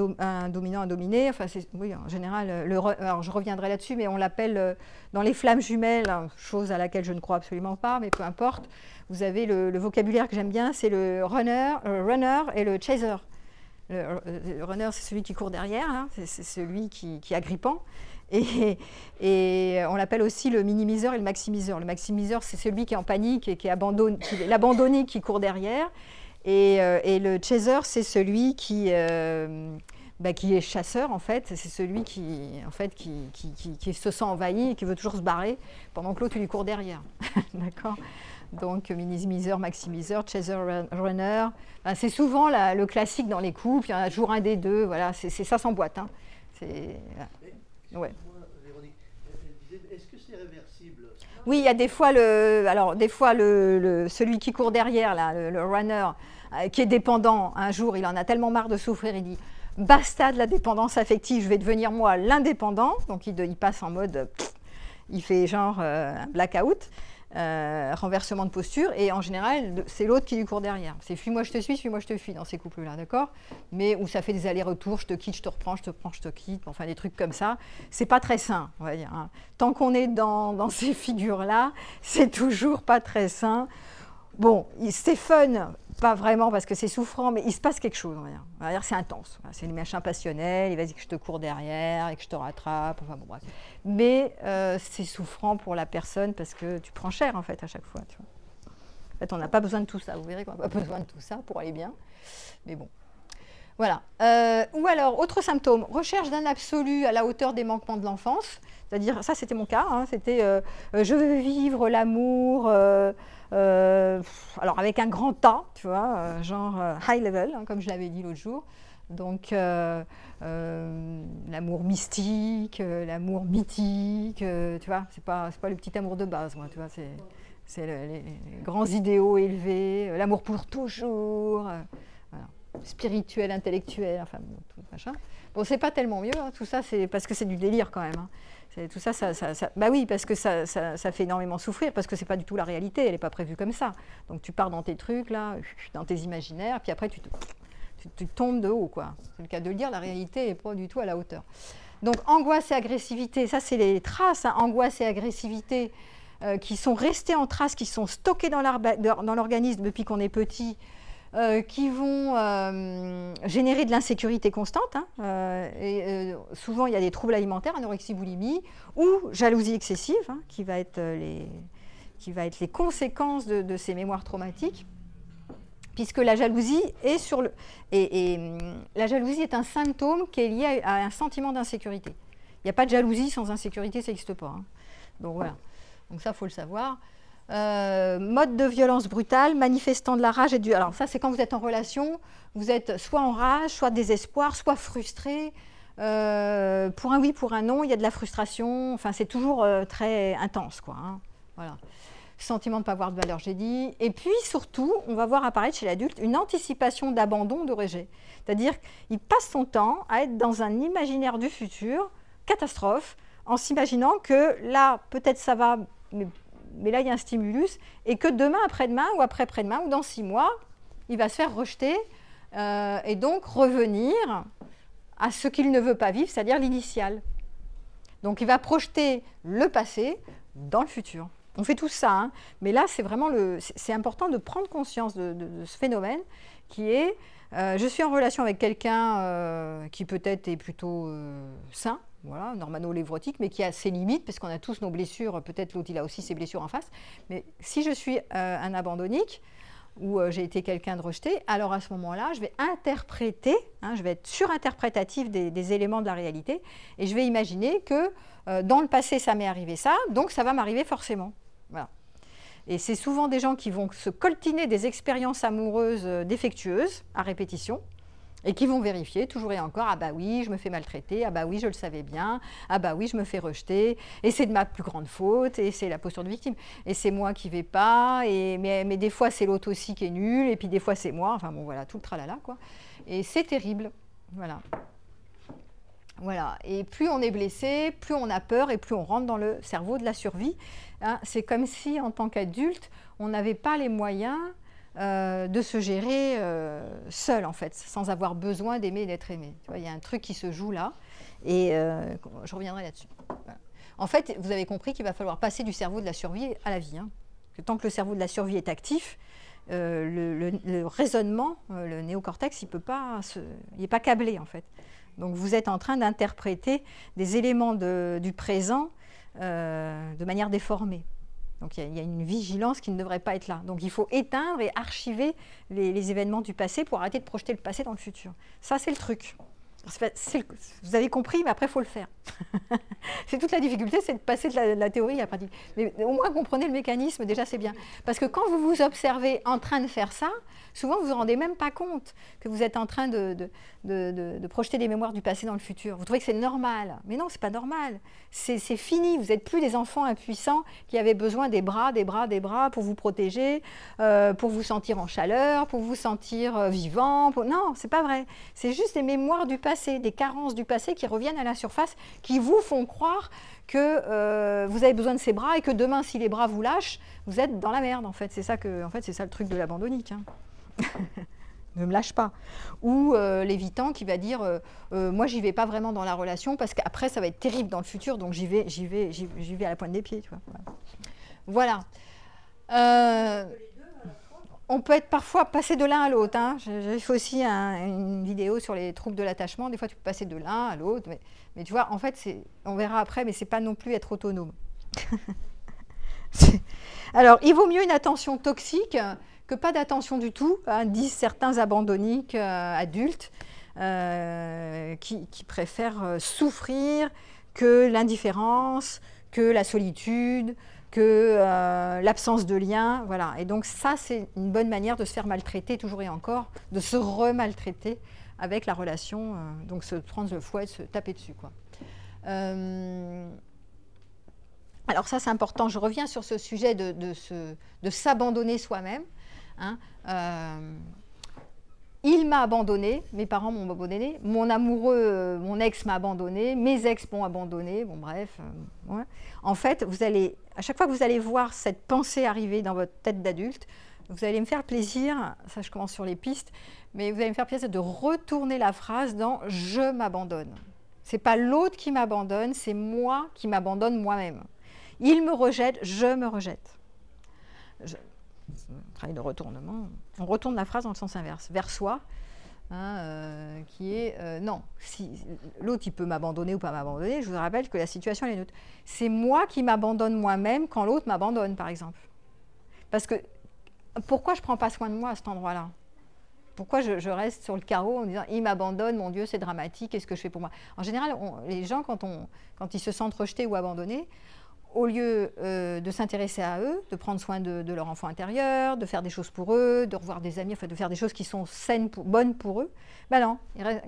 A: dominant, un dominé, enfin oui, en général, alors je reviendrai là-dessus, mais on l'appelle dans les flammes jumelles, chose à laquelle je ne crois absolument pas, mais peu importe, vous avez le vocabulaire que j'aime bien, c'est le runner et le chaser. Le runner, c'est celui qui court derrière, hein, c'est celui qui est agrippant, et on l'appelle aussi le minimiseur et le maximiseur. Le maximiseur, c'est celui qui est en panique et qui est l'abandonné qui court derrière. Et le chaser, c'est celui qui est chasseur, en fait. C'est celui qui se sent envahi et qui veut toujours se barrer pendant que l'autre lui court derrière. D'accord ? Donc, minimiseur, maximiseur, chaser, runner. Ben, c'est souvent le classique dans les couples. Il y en a toujours un des deux. Voilà, c'est ça s'emboîte. Hein. Ouais.
B: Véronique, est-ce que c'est réversible ?
A: Oui, il y a des fois celui qui court derrière, là, le runner, qui est dépendant. Un jour, il en a tellement marre de souffrir, il dit « Basta de la dépendance affective, je vais devenir moi l'indépendant ». Donc il passe en mode, il fait genre un blackout, renversement de posture, et en général, c'est l'autre qui lui court derrière. C'est « Fuis-moi, je te fuis » dans ces couples-là, d'accord ? Mais où ça fait des allers-retours, je te quitte, je te reprends, je te prends, je te quitte, enfin des trucs comme ça. C'est pas très sain, on va dire. Hein. Tant qu'on est dans ces figures-là, c'est toujours pas très sain. Bon, c'est fun, pas vraiment parce que c'est souffrant, mais il se passe quelque chose, on va dire. On va dire c'est intense. Voilà, c'est le machin passionnel, il va dire que je te cours derrière et que je te rattrape, enfin bon bref. Mais c'est souffrant pour la personne parce que tu prends cher en fait à chaque fois. Tu vois. En fait, on n'a pas besoin de tout ça, vous verrez qu'on n'a pas besoin de tout ça pour aller bien. Mais bon. Voilà. Ou alors, autre symptôme, recherche d'un absolu à la hauteur des manquements de l'enfance. C'est-à-dire, ça c'était mon cas, hein, c'était je veux vivre l'amour, alors avec un grand A, tu vois, genre high level, hein, comme je l'avais dit l'autre jour. Donc, l'amour mystique, l'amour mythique, tu vois, c'est pas le petit amour de base, moi, tu vois, c'est les grands idéaux élevés, l'amour pour toujours, voilà. Spirituel, intellectuel, enfin tout machin. Bon, c'est pas tellement mieux, hein, tout ça, c'est parce que c'est du délire quand même. Hein. Tout ça, bah oui, parce que ça fait énormément souffrir, parce que c'est pas du tout la réalité, elle n'est pas prévue comme ça. Donc tu pars dans tes trucs là, dans tes imaginaires, puis après tu tombes de haut, quoi. C'est le cas de le dire, la réalité n'est pas du tout à la hauteur. Donc angoisse et agressivité, ça c'est les traces, hein, angoisse et agressivité qui sont restées en traces, qui sont stockées dans l'organisme depuis qu'on est petit. qui vont générer de l'insécurité constante. Souvent, il y a des troubles alimentaires, anorexie, boulimie, ou jalousie excessive, qui va être les conséquences de ces mémoires traumatiques, puisque la jalousie est la jalousie est un symptôme qui est lié à un sentiment d'insécurité. Il n'y a pas de jalousie sans insécurité, ça n'existe pas. Donc voilà. Donc ça, il faut le savoir. Mode de violence brutale, manifestant de la rage et du... Alors ça, c'est quand vous êtes en relation, vous êtes soit en rage, soit désespoir, soit frustré. Pour un oui, pour un non, il y a de la frustration. Enfin, c'est toujours très intense, quoi. Voilà. Sentiment de ne pas avoir de valeur, j'ai dit. Et puis, surtout, on va voir apparaître chez l'adulte une anticipation d'abandon, de rejet. C'est-à-dire qu'il passe son temps à être dans un imaginaire du futur, catastrophe, en s'imaginant que là, peut-être ça va... Mais là, il y a un stimulus, et que demain, après-demain, ou après-après-demain, ou dans 6 mois, il va se faire rejeter, et donc revenir à ce qu'il ne veut pas vivre, c'est-à-dire l'initial. Donc, il va projeter le passé dans le futur. On fait tout ça, mais là, c'est vraiment c'est important de prendre conscience de ce phénomène qui est, je suis en relation avec quelqu'un qui peut-être est plutôt sain, voilà, normano-névrotique, mais qui a ses limites, parce qu'on a tous nos blessures, peut-être l'autre il a aussi ses blessures en face, mais si je suis un abandonnique, ou j'ai été quelqu'un de rejeté, alors à ce moment-là, je vais interpréter, je vais être surinterprétative des éléments de la réalité, et je vais imaginer que dans le passé ça m'est arrivé ça, donc ça va m'arriver forcément. Voilà. Et c'est souvent des gens qui vont se coltiner des expériences amoureuses défectueuses à répétition, et qui vont vérifier toujours et encore, ah bah oui, je me fais maltraiter, ah bah oui, je le savais bien, ah bah oui, je me fais rejeter, et c'est de ma plus grande faute, et c'est la posture de victime, et c'est moi qui ne vais pas, mais des fois c'est l'autre aussi qui est nul, et puis des fois c'est moi, enfin bon voilà, tout le tralala quoi. Et c'est terrible, voilà. Voilà, et plus on est blessé, plus on a peur, et plus on rentre dans le cerveau de la survie. C'est comme si, en tant qu'adulte, on n'avait pas les moyens de se gérer seul, en fait, sans avoir besoin d'aimer et d'être aimé. Tu vois, il y a un truc qui se joue là, et je reviendrai là-dessus. Voilà. En fait, vous avez compris qu'il va falloir passer du cerveau de la survie à la vie. Que tant que le cerveau de la survie est actif, le raisonnement, le néocortex, il n'est pas câblé, en fait. Donc vous êtes en train d'interpréter des éléments du présent de manière déformée. Donc il y a une vigilance qui ne devrait pas être là. Donc il faut éteindre et archiver les événements du passé pour arrêter de projeter le passé dans le futur. Ça, c'est le truc. Vous avez compris, mais après, il faut le faire. C'est toute la difficulté, c'est de passer de la théorie à la pratique. Mais au moins, comprenez le mécanisme, déjà, c'est bien. Parce que quand vous vous observez en train de faire ça, souvent, vous ne vous rendez même pas compte que vous êtes en train de projeter des mémoires du passé dans le futur. Vous trouvez que c'est normal. Mais non, ce n'est pas normal. C'est fini. Vous n'êtes plus des enfants impuissants qui avaient besoin des bras pour vous protéger, pour vous sentir en chaleur, pour vous sentir vivant. Non, ce n'est pas vrai. C'est juste des mémoires du passé, des carences du passé qui reviennent à la surface, qui vous font croire que vous avez besoin de ces bras et que demain, si les bras vous lâchent, vous êtes dans la merde, en fait. C'est ça le truc de l'abandonnique. Ne me lâche pas. Ou l'évitant qui va dire moi, j'y vais pas vraiment dans la relation parce qu'après, ça va être terrible dans le futur, donc j'y vais à la pointe des pieds. Tu vois. Voilà. On peut être parfois passer de l'un à l'autre. J'ai fait aussi une vidéo sur les troubles de l'attachement. Des fois, tu peux passer de l'un à l'autre. Mais tu vois, en fait, on verra après, mais ce n'est pas non plus être autonome. Alors, il vaut mieux une attention toxique que pas d'attention du tout, disent certains abandonniques adultes qui préfèrent souffrir que l'indifférence, que la solitude, que l'absence de lien, voilà. Et donc ça, c'est une bonne manière de se faire maltraiter toujours et encore, de se remaltraiter avec la relation, donc se prendre le fouet, se taper dessus, quoi. Alors ça, c'est important, je reviens sur ce sujet de s'abandonner soi-même. Il m'a abandonné, mes parents m'ont abandonné, mon amoureux, mon ex m'a abandonné, mes ex m'ont abandonné, bon bref. Ouais. En fait, à chaque fois que vous allez voir cette pensée arriver dans votre tête d'adulte, vous allez me faire plaisir, ça je commence sur les pistes, mais vous allez me faire plaisir de retourner la phrase dans « je m'abandonne ». Ce n'est pas l'autre qui m'abandonne, c'est moi qui m'abandonne moi-même. Il me rejette, je me rejette. travail de retournement. On retourne la phrase dans le sens inverse, vers soi, hein, qui est non, si l'autre il peut m'abandonner ou pas m'abandonner, je vous rappelle que la situation elle est neutre. C'est moi qui m'abandonne moi-même quand l'autre m'abandonne, par exemple. Parce que pourquoi je ne prends pas soin de moi à cet endroit-là? Pourquoi je reste sur le carreau en disant « il m'abandonne, mon Dieu, c'est dramatique, qu'est-ce que je fais pour moi ?» En général, les gens, quand ils se sentent rejetés ou abandonnés, au lieu de s'intéresser à eux, de prendre soin de leur enfant intérieur, de faire des choses pour eux, de revoir des amis, enfin de faire des choses qui sont saines, bonnes pour eux, ben non, ils restent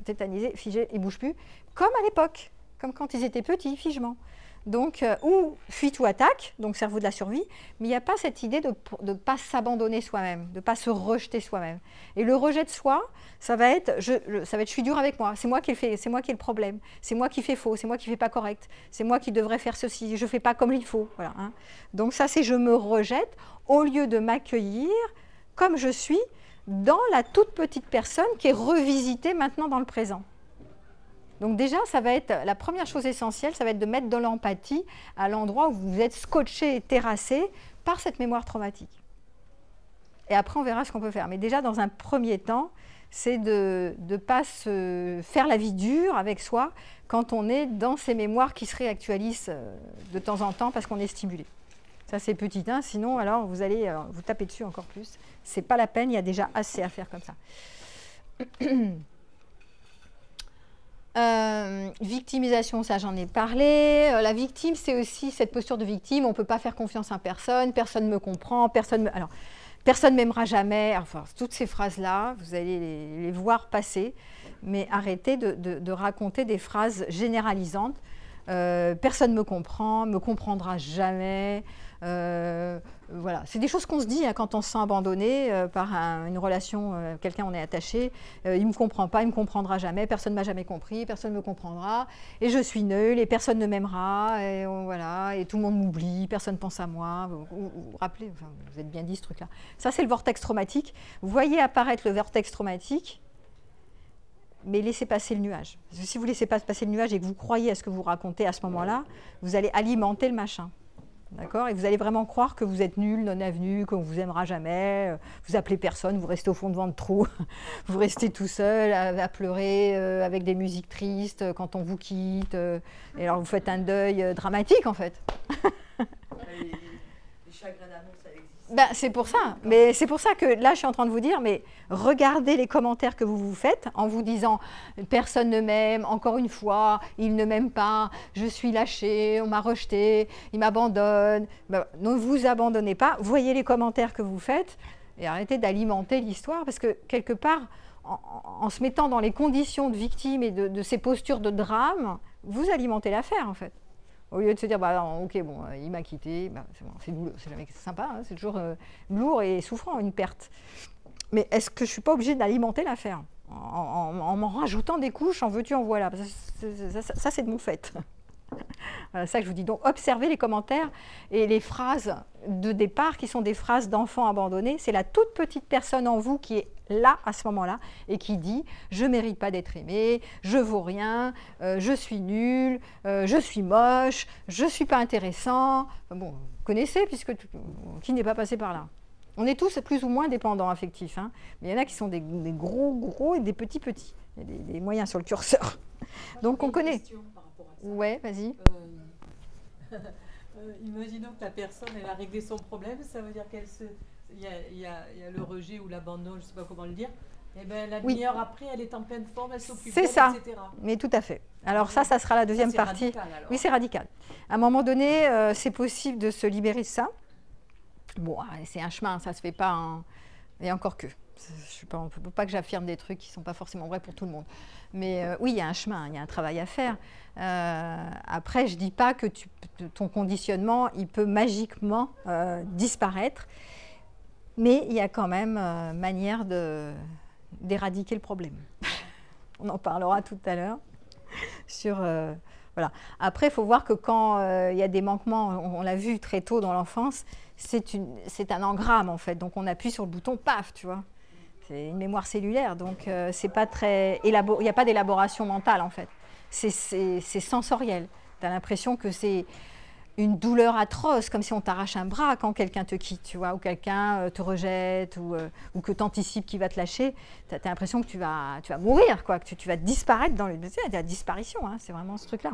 A: tétanisés, figés, ils ne bougent plus, comme à l'époque, comme quand ils étaient petits, figement. Donc, ou fuite ou attaque, donc cerveau de la survie, mais il n'y a pas cette idée de ne pas s'abandonner soi-même, de ne pas se rejeter soi-même. Et le rejet de soi, ça va être je suis dur avec moi, c'est moi qui ai le problème, c'est moi qui fais faux, c'est moi qui ne fais pas correct, c'est moi qui devrais faire ceci, je ne fais pas comme il faut. Voilà, hein. Donc ça, c'est je me rejette au lieu de m'accueillir comme je suis dans la toute petite personne qui est revisitée maintenant dans le présent. Donc déjà, ça va être la première chose essentielle, ça va être de mettre de l'empathie à l'endroit où vous êtes scotché et terrassé par cette mémoire traumatique. Et après, on verra ce qu'on peut faire. Mais déjà, dans un premier temps, c'est de ne pas se faire la vie dure avec soi quand on est dans ces mémoires qui se réactualisent de temps en temps parce qu'on est stimulé. Ça, c'est petit, hein, sinon, alors, vous allez vous taper dessus encore plus. Ce n'est pas la peine, il y a déjà assez à faire comme ça. Victimisation, ça j'en ai parlé. La victime, c'est aussi cette posture de victime. On ne peut pas faire confiance à personne, personne ne me comprend, personne ne m'aimera jamais. Enfin, toutes ces phrases-là, vous allez les voir passer, mais arrêtez de raconter des phrases généralisantes. Personne ne me comprendra jamais. Voilà. C'est des choses qu'on se dit hein, quand on se sent abandonné par une relation, quelqu'un on est attaché, il ne me comprend pas, il ne me comprendra jamais, personne ne m'a jamais compris, personne ne me comprendra, et je suis nulle, et personne ne m'aimera, et voilà, et tout le monde m'oublie, personne ne pense à moi. Vous vous rappelez, enfin, vous êtes bien dit ce truc-là. Ça, c'est le vortex traumatique. Vous voyez apparaître le vortex traumatique, mais laissez passer le nuage. Parce que si vous ne laissez pas passer le nuage et que vous croyez à ce que vous racontez à ce moment-là, vous allez alimenter le machin. D'accord ? Et vous allez vraiment croire que vous êtes nul, non avenu, qu'on ne vous aimera jamais, vous appelez personne, vous restez au fond devant le trou, vous restez tout seul à pleurer avec des musiques tristes quand on vous quitte, et alors vous faites un deuil dramatique en fait.
C: Les chagrins d'amour, ça existe.
A: Ben, c'est pour ça, mais c'est pour ça que là je suis en train de vous dire, mais regardez les commentaires que vous vous faites en vous disant personne ne m'aime, encore une fois, il ne m'aime pas, je suis lâché, on m'a rejeté, il m'abandonne. Ben, ne vous abandonnez pas, voyez les commentaires que vous faites et arrêtez d'alimenter l'histoire parce que quelque part, en se mettant dans les conditions de victime et de ces postures de drame, vous alimentez l'affaire en fait. Au lieu de se dire, bah, ok, bon, il m'a quitté, bah, c'est bon, c'est jamais sympa, hein, c'est toujours lourd et souffrant, une perte. Mais est-ce que je ne suis pas obligée d'alimenter l'affaire en m'en rajoutant des couches, en veux-tu, en voilà. Ça c'est de mon fait. Voilà, ça que je vous dis. Donc, observez les commentaires et les phrases de départ qui sont des phrases d'enfants abandonnés. C'est la toute petite personne en vous qui est là à ce moment-là et qui dit « je ne mérite pas d'être aimé, je ne vaux rien, je suis nul, je suis moche, je ne suis pas intéressant ». Bon, vous connaissez puisque qui n'est pas passé par là. On est tous plus ou moins dépendants affectifs, hein, mais il y en a qui sont des gros et des petits. Il y a des moyens sur le curseur. Donc on connaît. Ouais, vas-y.
D: Imaginons que la personne elle a réglé son problème, ça veut dire il y a le rejet ou l'abandon, je ne sais pas comment le dire. Et ben la demi-heure après, elle est en pleine forme, elle s'occupe d'elle,
A: ça,
D: etc. Mais
A: tout à fait. Alors ça sera la deuxième partie.
D: Radical,
A: oui, c'est radical. À un moment donné, c'est possible de se libérer de ça. Bon, c'est un chemin, ça ne se fait pas. Et encore que. On ne peut pas que j'affirme des trucs qui ne sont pas forcément vrais pour tout le monde. Mais oui, il y a un chemin, il y a un travail à faire. Après, je ne dis pas que ton conditionnement, il peut magiquement disparaître. Mais il y a quand même manière d'éradiquer le problème. On en parlera tout à l'heure. Voilà. Après, il faut voir que quand il y a des manquements, on l'a vu très tôt dans l'enfance, c'est un engramme en fait. Donc on appuie sur le bouton, paf, tu vois. C'est une mémoire cellulaire, donc c'est pas très il n'y a pas d'élaboration mentale en fait. C'est sensoriel. Tu as l'impression que c'est une douleur atroce, comme si on t'arrache un bras quand quelqu'un te quitte, tu vois, ou quelqu'un te rejette, ou que tu anticipes qu'il va te lâcher. Tu as l'impression que tu vas mourir, quoi, que tu vas disparaître dans la disparition, hein, c'est vraiment ce truc-là.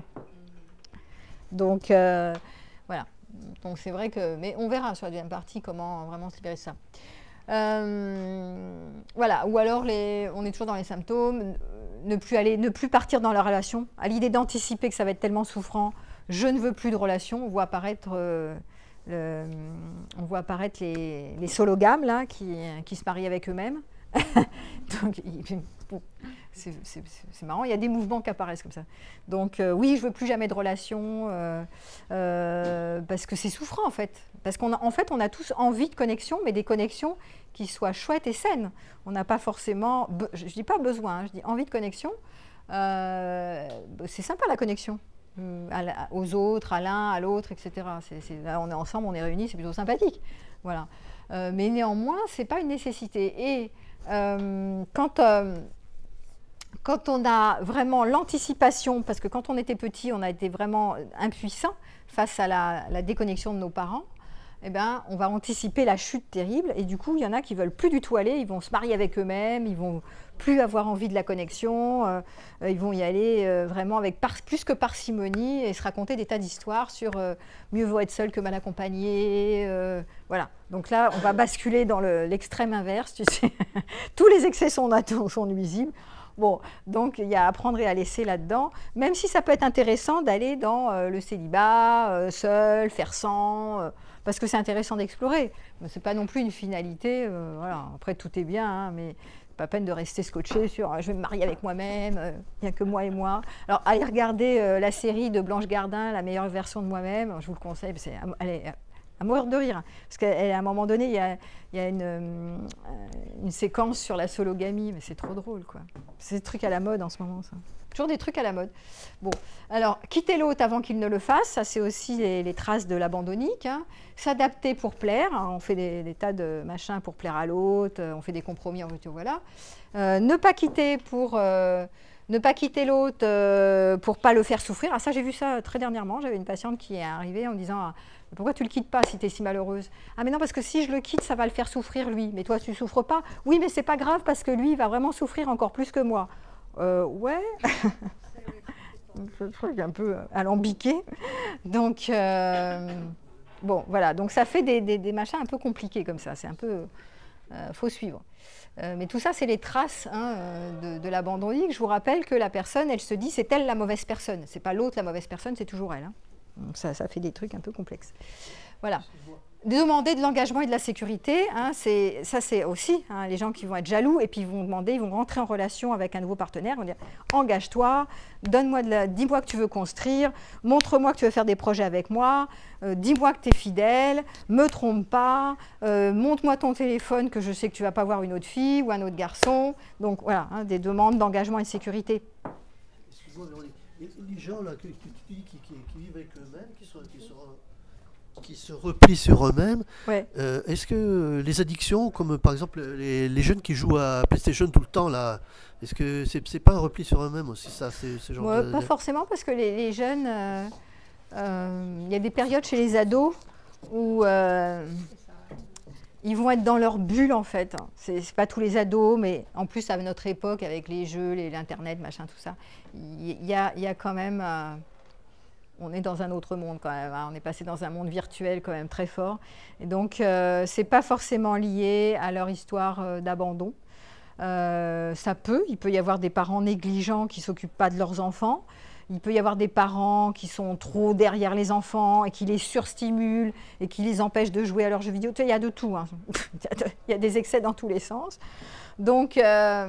A: Donc, voilà. Donc, c'est vrai que... Mais on verra sur la deuxième partie comment vraiment se libérer de ça. Voilà. Ou alors, on est toujours dans les symptômes, ne plus partir dans la relation, à l'idée d'anticiper que ça va être tellement souffrant. Je ne veux plus de relation. On voit apparaître, les sologames là, qui se marient avec eux-mêmes. Donc, bon, c'est marrant, il y a des mouvements qui apparaissent comme ça. Donc oui, je ne veux plus jamais de relation, parce que c'est souffrant en fait. Parce on a tous envie de connexion, mais des connexions qui soient chouettes et saines. On n'a pas forcément, je ne dis pas besoin, hein, je dis envie de connexion. C'est sympa la connexion. Aux autres, à l'un, à l'autre, etc. Là, on est ensemble, on est réunis, c'est plutôt sympathique. Voilà. Mais néanmoins, ce n'est pas une nécessité. Et quand on a vraiment l'anticipation, parce que quand on était petit, on a été vraiment impuissant face à la déconnexion de nos parents, eh ben, on va anticiper la chute terrible. Et du coup, il y en a qui ne veulent plus du tout aller, ils vont se marier avec eux-mêmes, ils vont plus avoir envie de la connexion, ils vont y aller vraiment avec plus que parcimonie et se raconter des tas d'histoires sur mieux vaut être seul que mal accompagné. Voilà. Donc là, on va basculer dans l'extrême inverse, tu sais. Tous les excès sont nuisibles. Bon, donc il y a à apprendre et à laisser là-dedans, même si ça peut être intéressant d'aller dans le célibat, seul, faire sans, parce que c'est intéressant d'explorer. Mais ce n'est pas non plus une finalité, voilà. Après tout est bien, hein, mais pas peine de rester scotché sur je vais me marier avec moi-même, il n'y a que moi et moi. Alors allez regarder la série de Blanche Gardin, La meilleure version de moi-même, je vous le conseille, elle est à mourir de rire, parce qu'à un moment donné, il y a une séquence sur la sologamie, mais c'est trop drôle, quoi. C'est des trucs à la mode en ce moment, ça. Toujours des trucs à la mode. Bon, alors, quitter l'autre avant qu'il ne le fasse, ça c'est aussi les traces de l'abandonnique. Hein. S'adapter pour plaire, hein, on fait des tas de machins pour plaire à l'autre, on fait des compromis, voilà. Ne pas quitter l'autre pour pas le faire souffrir. Ah, ça, j'ai vu ça très dernièrement. J'avais une patiente qui est arrivée en me disant pourquoi tu le quittes pas si tu es si malheureuse? Ah mais non, parce que si je le quitte, ça va le faire souffrir lui. Mais toi, tu souffres pas? Oui, mais c'est pas grave parce que lui, il va vraiment souffrir encore plus que moi. Ouais. Ce truc un peu alambiqué. Donc, bon, voilà. Donc ça fait des machins un peu compliqués comme ça. C'est un peu... faut suivre. Mais tout ça, c'est les traces de l'abandonnique. Je vous rappelle que la personne, elle se dit, c'est elle la mauvaise personne. C'est pas l'autre la mauvaise personne, c'est toujours elle. Hein. Donc ça fait des trucs un peu complexes. Voilà. Demander de l'engagement et de la sécurité, hein, ça c'est aussi les gens qui vont être jaloux et puis ils vont rentrer en relation avec un nouveau partenaire, ils vont dire engage-toi, dis-moi que tu veux construire, montre-moi que tu veux faire des projets avec moi, dis-moi que tu es fidèle, me trompe pas, montre-moi ton téléphone que je sais que tu ne vas pas voir une autre fille ou un autre garçon. Donc voilà, hein, des demandes d'engagement et de sécurité.
B: Excuse-moi, les gens là, qui vivent avec eux-mêmes, qui se replient sur eux-mêmes,
A: ouais.
B: Est-ce que les addictions, comme par exemple les jeunes qui jouent à PlayStation tout le temps, là, est-ce que c'est pas un repli sur eux-mêmes aussi, ça, ce genre
A: ouais, pas forcément, parce que les jeunes, y a des périodes chez les ados où ils vont être dans leur bulle en fait. C'est pas tous les ados, mais en plus à notre époque avec les jeux, l'internet, machin, tout ça, il y a quand même, on est dans un autre monde quand même. Hein, on est passé dans un monde virtuel quand même très fort. Et donc c'est pas forcément lié à leur histoire d'abandon. Il peut y avoir des parents négligents qui s'occupent pas de leurs enfants. Il peut y avoir des parents qui sont trop derrière les enfants et qui les surstimulent et qui les empêchent de jouer à leurs jeux vidéo. Il y a de tout. Hein. Il y a des excès dans tous les sens. Donc à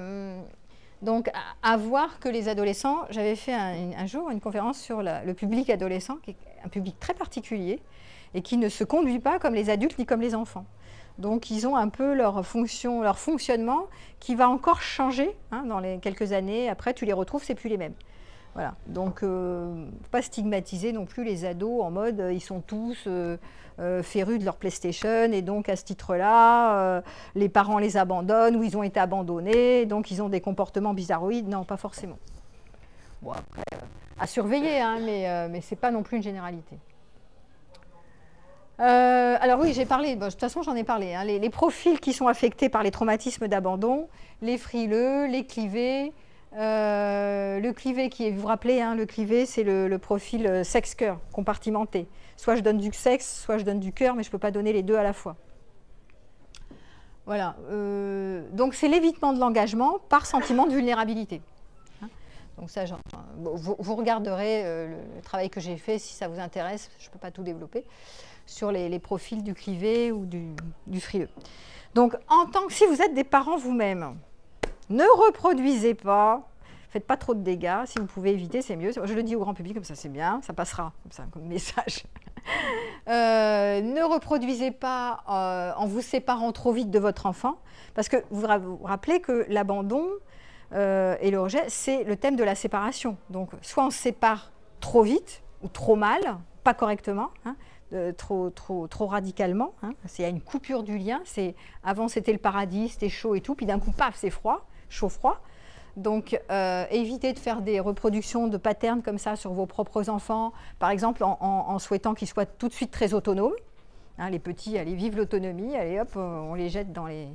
A: voir que les adolescents... J'avais fait un jour une conférence sur le public adolescent, qui est un public très particulier et qui ne se conduit pas comme les adultes ni comme les enfants. Donc ils ont un peu leur fonctionnement qui va encore changer hein, dans les quelques années. Après, tu les retrouves, c'est plus les mêmes. Voilà, donc pas stigmatiser non plus les ados en mode ils sont tous férus de leur PlayStation et donc à ce titre-là, les parents les abandonnent ou ils ont été abandonnés, donc ils ont des comportements bizarroïdes. Non, pas forcément. Bon, après, à surveiller, hein, mais ce n'est pas non plus une généralité. Alors oui, j'ai parlé, de toute façon j'en ai parlé, hein, les profils qui sont affectés par les traumatismes d'abandon, les frileux, les clivés, le clivé qui est, vous vous rappelez, hein, le clivé c'est le profil sexe-cœur, compartimenté. Soit je donne du sexe, soit je donne du cœur, mais je ne peux pas donner les deux à la fois. Voilà, donc c'est l'évitement de l'engagement par sentiment de vulnérabilité. Donc ça, vous regarderez le travail que j'ai fait si ça vous intéresse, je ne peux pas tout développer, sur les profils du clivé ou du frileux. Donc en tant que si vous êtes des parents vous-même, ne reproduisez pas, faites pas trop de dégâts, si vous pouvez éviter c'est mieux. Je le dis au grand public comme ça c'est bien, ça passera comme ça comme message. Ne reproduisez pas en vous séparant trop vite de votre enfant, parce que vous vous rappelez que l'abandon et le rejet, c'est le thème de la séparation. Donc, soit on se sépare trop vite, ou trop mal, pas correctement, hein, trop radicalement. Hein. Il y a une coupure du lien. Avant, c'était le paradis, c'était chaud et tout, puis d'un coup, paf, c'est froid, chaud-froid. Donc, évitez de faire des reproductions de patterns comme ça sur vos propres enfants, par exemple en souhaitant qu'ils soient tout de suite très autonomes. Hein, les petits, allez, vivent l'autonomie, allez hop, on les jette dans les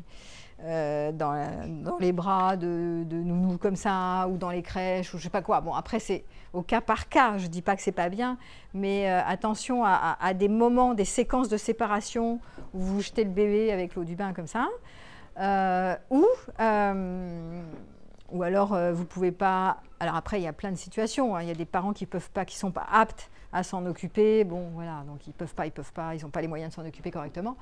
A: bras de nounous comme ça, ou dans les crèches, ou je sais pas quoi. Bon, après, c'est au cas par cas, je dis pas que c'est pas bien, mais attention à des moments, des séquences de séparation où vous jetez le bébé avec l'eau du bain comme ça, ou alors vous pouvez pas. Alors après, il y a plein de situations, hein. Il y a des parents qui peuvent pas, qui sont pas aptes à s'en occuper. Bon, voilà, donc ils peuvent pas, ils n'ont pas les moyens de s'en occuper correctement.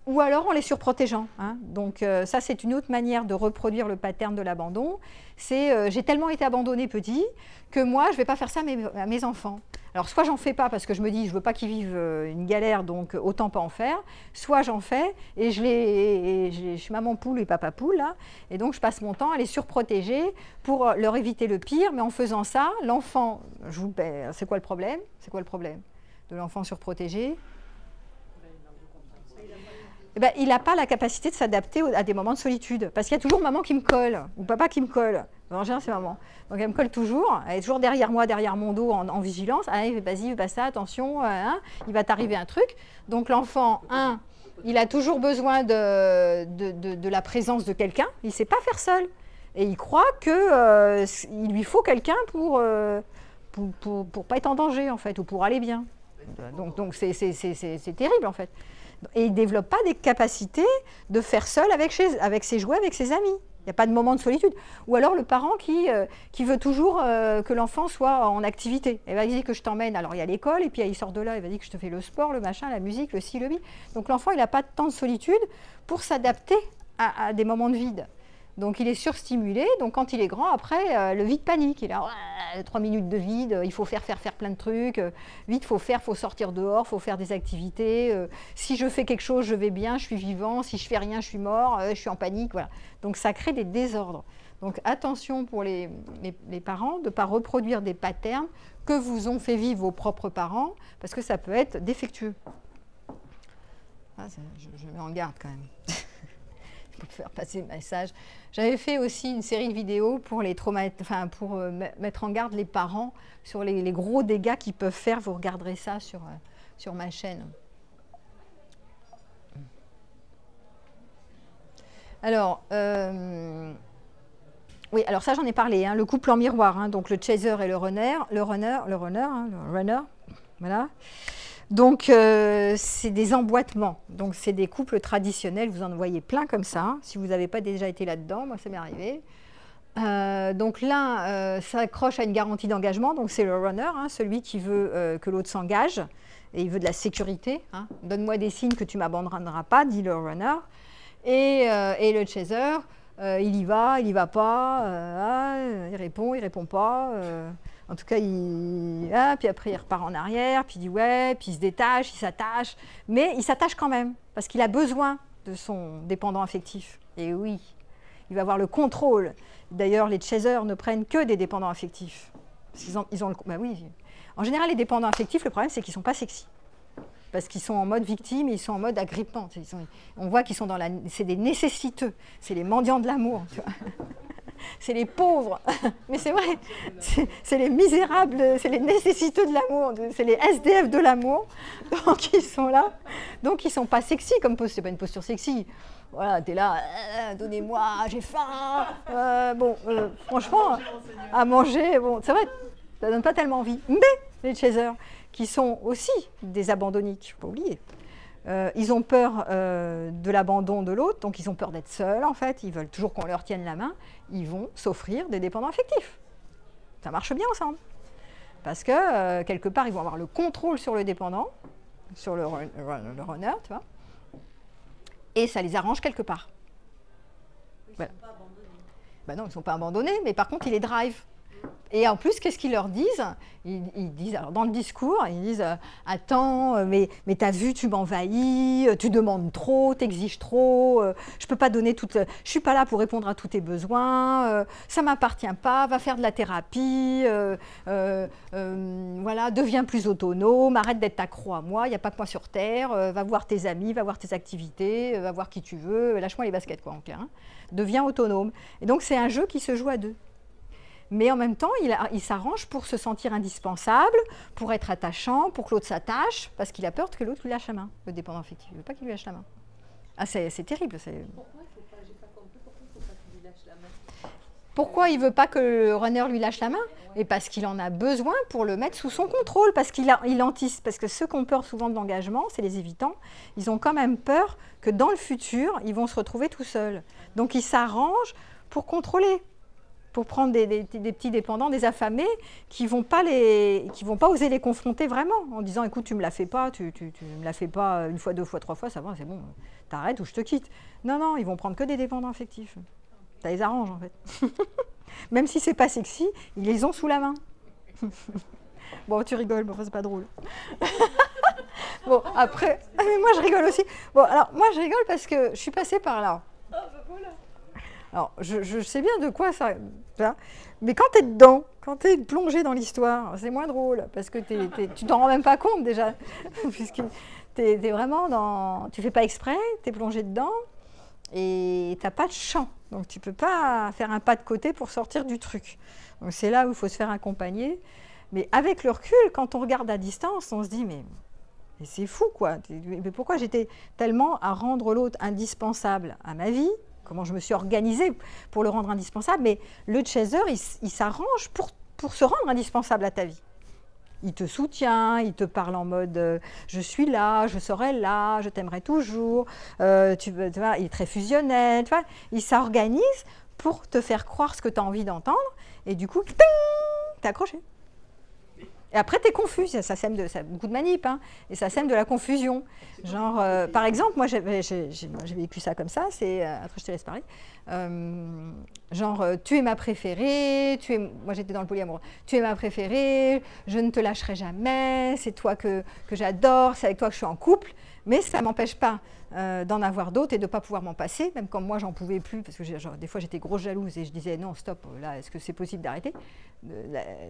A: Ou alors en les surprotégeant. Hein. Donc ça, c'est une autre manière de reproduire le pattern de l'abandon. C'est j'ai tellement été abandonnée petit que moi, je ne vais pas faire ça à mes enfants. Alors soit j'en fais pas parce que je me dis je veux pas qu'ils vivent une galère, donc autant pas en faire. Soit j'en fais et je suis maman poule et papa poule, là, et donc je passe mon temps à les surprotéger pour leur éviter le pire. Mais en faisant ça, l'enfant, c'est quoi le problème? C'est quoi le problème de l'enfant surprotégé? Eh ben, il n'a pas la capacité de s'adapter à des moments de solitude. Parce qu'il y a toujours maman qui me colle, ou papa qui me colle. En général, c'est maman. Donc elle me colle toujours, elle est toujours derrière moi, derrière mon dos, en vigilance. Allez, vas-y, fais ça, attention, hein, il va t'arriver un truc. Donc l'enfant, il a toujours besoin de la présence de quelqu'un. Il ne sait pas faire seul. Et il croit qu'il lui faut quelqu'un pour pas être en danger, en fait, ou pour aller bien. Donc c'est terrible, en fait. Et il ne développe pas des capacités de faire seul avec ses jouets, avec ses amis. Il n'y a pas de moment de solitude. Ou alors le parent qui veut toujours que l'enfant soit en activité. Il va dire que je t'emmène, alors il y a l'école, et puis il sort de là, il va dire que je te fais le sport, le machin, la musique, le ci, le bi. Donc l'enfant, il n'a pas de temps de solitude pour s'adapter à des moments de vide. Donc il est surstimulé, donc quand il est grand, après, le vide panique. Il a 3 minutes de vide, il faut faire plein de trucs. Vite, faut sortir dehors, faut faire des activités. Si je fais quelque chose, je vais bien, je suis vivant. Si je fais rien, je suis mort, je suis en panique. Voilà. Donc ça crée des désordres. Donc attention pour les parents de ne pas reproduire des patterns que vous ont fait vivre vos propres parents, parce que ça peut être défectueux. Ah, je mets en garde quand même. Pour faire passer le message. J'avais fait aussi une série de vidéos pour pour mettre en garde les parents sur les gros dégâts qu'ils peuvent faire. Vous regarderez ça sur ma chaîne. Alors, oui, alors ça j'en ai parlé, hein, le couple en miroir, hein, donc le chaser et le runner, voilà. Donc, c'est des emboîtements. Donc, c'est des couples traditionnels. Vous en voyez plein comme ça. Hein. Si vous n'avez pas déjà été là-dedans, moi, ça m'est arrivé. Donc, l'un s'accroche à une garantie d'engagement. Donc, c'est le runner, hein, celui qui veut que l'autre s'engage. Et il veut de la sécurité. Hein. Donne-moi des signes que tu ne m'abandonneras pas, dit le runner. Et le chaser, il y va pas. Il répond pas. En tout cas, puis après, il repart en arrière, puis il dit ouais, puis il se détache, il s'attache. Mais il s'attache quand même, parce qu'il a besoin de son dépendant affectif. Et oui, il va avoir le contrôle. D'ailleurs, les chasers ne prennent que des dépendants affectifs. Parce qu'ils ont oui. En général, les dépendants affectifs, le problème, c'est qu'ils ne sont pas sexy. Parce qu'ils sont en mode victime, ils sont en mode agrippant. On voit qu'ils sont c'est des nécessiteux. C'est les mendiants de l'amour. Tu vois. c'est les pauvres. Mais c'est vrai, c'est les misérables, c'est les nécessiteux de l'amour, c'est les SDF de l'amour. Donc ils sont là. Donc ils ne sont pas sexy comme posture, c'est pas une posture sexy. Voilà, t'es là, donnez-moi, j'ai faim. Franchement, à manger, bon, c'est vrai, ça donne pas tellement envie. Mais les chasers, qui sont aussi des abandonniques, il ne faut pas oublier. Ils ont peur de l'abandon de l'autre, donc ils ont peur d'être seuls en fait, ils veulent toujours qu'on leur tienne la main, ils vont s'offrir des dépendants affectifs. Ça marche bien ensemble. Parce que quelque part, ils vont avoir le contrôle sur le dépendant, sur le runner, tu vois, et ça les arrange quelque part. Ils ne sont pas abandonnés. Ben non, ils ne sont pas abandonnés, mais par contre, ils les drivent. Et en plus, qu'est-ce qu'ils leur disent? Ils disent, alors dans le discours, ils disent « Attends, mais t'as vu, tu m'envahis, tu demandes trop, t'exiges trop, je peux pas donner toute... Je suis pas là pour répondre à tous tes besoins, ça m'appartient pas, va faire de la thérapie, voilà, deviens plus autonome, arrête d'être accro à moi, il n'y a pas que moi sur Terre, va voir tes amis, va voir tes activités, va voir qui tu veux, lâche-moi les baskets, quoi, en clair. Hein. Deviens autonome. » Et donc, c'est un jeu qui se joue à deux. Mais en même temps, il s'arrange pour se sentir indispensable, pour être attachant, pour que l'autre s'attache, parce qu'il a peur que l'autre lui lâche la main, le dépendant affectif. Il ne veut pas qu'il lui lâche la main. Ah, c'est terrible. Pourquoi il ne faut pas, j'ai pas compris, pourquoi il ne faut pas qu'il lui lâche la main? Pourquoi il ne veut pas que le runner lui lâche la main? Et parce qu'il en a besoin pour le mettre sous son contrôle, parce qu'il anticipe. Parce que ceux qui ont peur souvent de l'engagement, c'est les évitants, ils ont quand même peur que dans le futur, ils vont se retrouver tout seuls. Donc ils s'arrangent pour contrôler. Pour prendre des petits dépendants, des affamés, qui vont pas oser les confronter vraiment, en disant « Écoute, tu me la fais pas, tu me la fais pas une fois, deux fois, trois fois, ça va, c'est bon, t'arrêtes ou je te quitte. » Non, non, ils vont prendre que des dépendants affectifs. Ça les arrange, en fait. Même si c'est pas sexy, ils les ont sous la main. Bon, tu rigoles, mais c'est pas drôle. Bon, après... Ah, mais moi, je rigole aussi. Bon, alors, moi, je rigole parce que je suis passée par là. Alors, je sais bien de quoi ça... Mais quand tu es dedans, quand tu es plongé dans l'histoire, c'est moins drôle, parce que tu t'en rends même pas compte déjà, puisque tu es vraiment dans... Tu fais pas exprès, tu es plongé dedans, et tu n'as pas de champ. Donc, tu peux pas faire un pas de côté pour sortir du truc. Donc, c'est là où il faut se faire accompagner. Mais avec le recul, quand on regarde à distance, on se dit, mais c'est fou, quoi. Mais pourquoi j'étais tellement à rendre l'autre indispensable à ma vie? Comment je me suis organisée pour le rendre indispensable, mais le chaser, il s'arrange pour se rendre indispensable à ta vie. Il te soutient, il te parle en mode je suis là, je serai là, je t'aimerai toujours, tu vois, il est très fusionnel, tu vois, il s'organise pour te faire croire ce que tu as envie d'entendre, et du coup, t'es accroché. Et après, tu es confus, ça sème beaucoup de manip, hein, et ça sème de la confusion. Genre, par exemple, moi, j'ai vécu ça comme ça, après je te laisse parler, genre, tu es ma préférée, moi j'étais dans le polyamour, tu es ma préférée, je ne te lâcherai jamais, c'est toi que j'adore, c'est avec toi que je suis en couple, mais ça ne m'empêche pas d'en avoir d'autres et de ne pas pouvoir m'en passer, même quand moi j'en pouvais plus, parce que des fois j'étais grosse jalouse et je disais non, stop, là, est-ce que c'est possible d'arrêter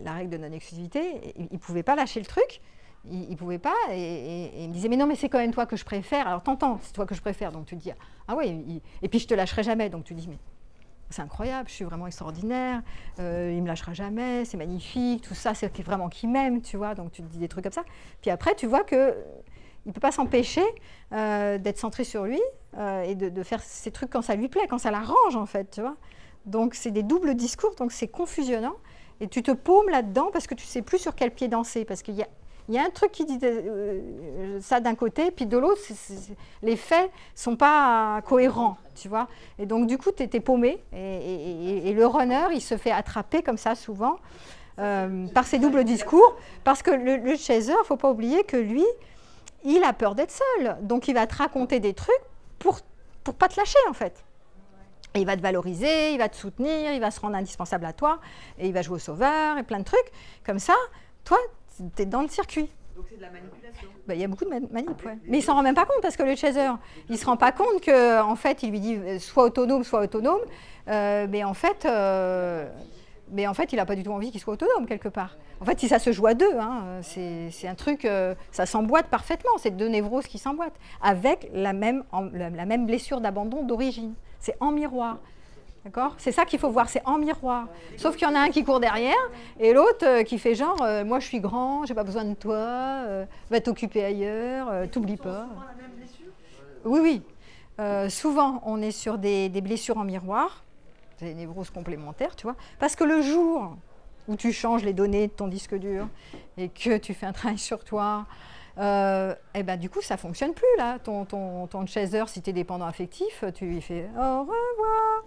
A: la règle de non-exclusivité? Il ne pouvait pas lâcher le truc, il ne pouvait pas, et il me disait mais non, mais c'est quand même toi que je préfère, alors t'entends, c'est toi que je préfère, donc tu te dis ah oui, et puis je te lâcherai jamais, donc tu dis mais c'est incroyable, je suis vraiment extraordinaire, il ne me lâchera jamais, c'est magnifique, tout ça, c'est vraiment qu'il m'aime, tu vois, donc tu te dis des trucs comme ça, puis après tu vois que il ne peut pas s'empêcher d'être centré sur lui et de faire ces trucs quand ça lui plaît, quand ça l'arrange en fait, tu vois. Donc c'est des doubles discours, donc c'est confusionnant et tu te paumes là-dedans parce que tu ne sais plus sur quel pied danser, parce qu'il y a un truc qui dit ça d'un côté, puis de l'autre, les faits ne sont pas cohérents, tu vois. Et donc du coup, tu étais paumé et le runner, il se fait attraper comme ça souvent par ces doubles discours, parce que le chaser, il ne faut pas oublier que lui, il a peur d'être seul, donc il va te raconter des trucs pour pas te lâcher en fait. Et il va te valoriser, il va te soutenir, il va se rendre indispensable à toi, et il va jouer au sauveur, et plein de trucs. Comme ça, toi, tu es dans le circuit.
C: Donc c'est de la manipulation.
A: Ben, il y a beaucoup de manip, ouais. Mais il ne s'en rend même pas compte, parce que le chaser, il ne se rend pas compte qu'en fait, il lui dit sois autonome, mais en fait, il n'a pas du tout envie qu'il soit autonome quelque part. En fait, si ça se joue à deux, hein, c'est un truc, ça s'emboîte parfaitement, c'est deux névroses qui s'emboîtent, avec la même blessure d'abandon d'origine. C'est en miroir. D'accord? C'est ça qu'il faut voir, c'est en miroir. Sauf qu'il y en a un qui court derrière et l'autre qui fait genre moi je suis grand, j'ai pas besoin de toi, va t'occuper ailleurs, t'oublie pas.
C: Souvent la même blessure?
A: Oui, oui. Souvent on est sur des blessures en miroir, des névroses complémentaires, tu vois. Parce que le jour où tu changes les données de ton disque dur et que tu fais un travail sur toi, et ben, du coup ça fonctionne plus là. Ton chaser, si tu es dépendant affectif, tu lui fais au revoir.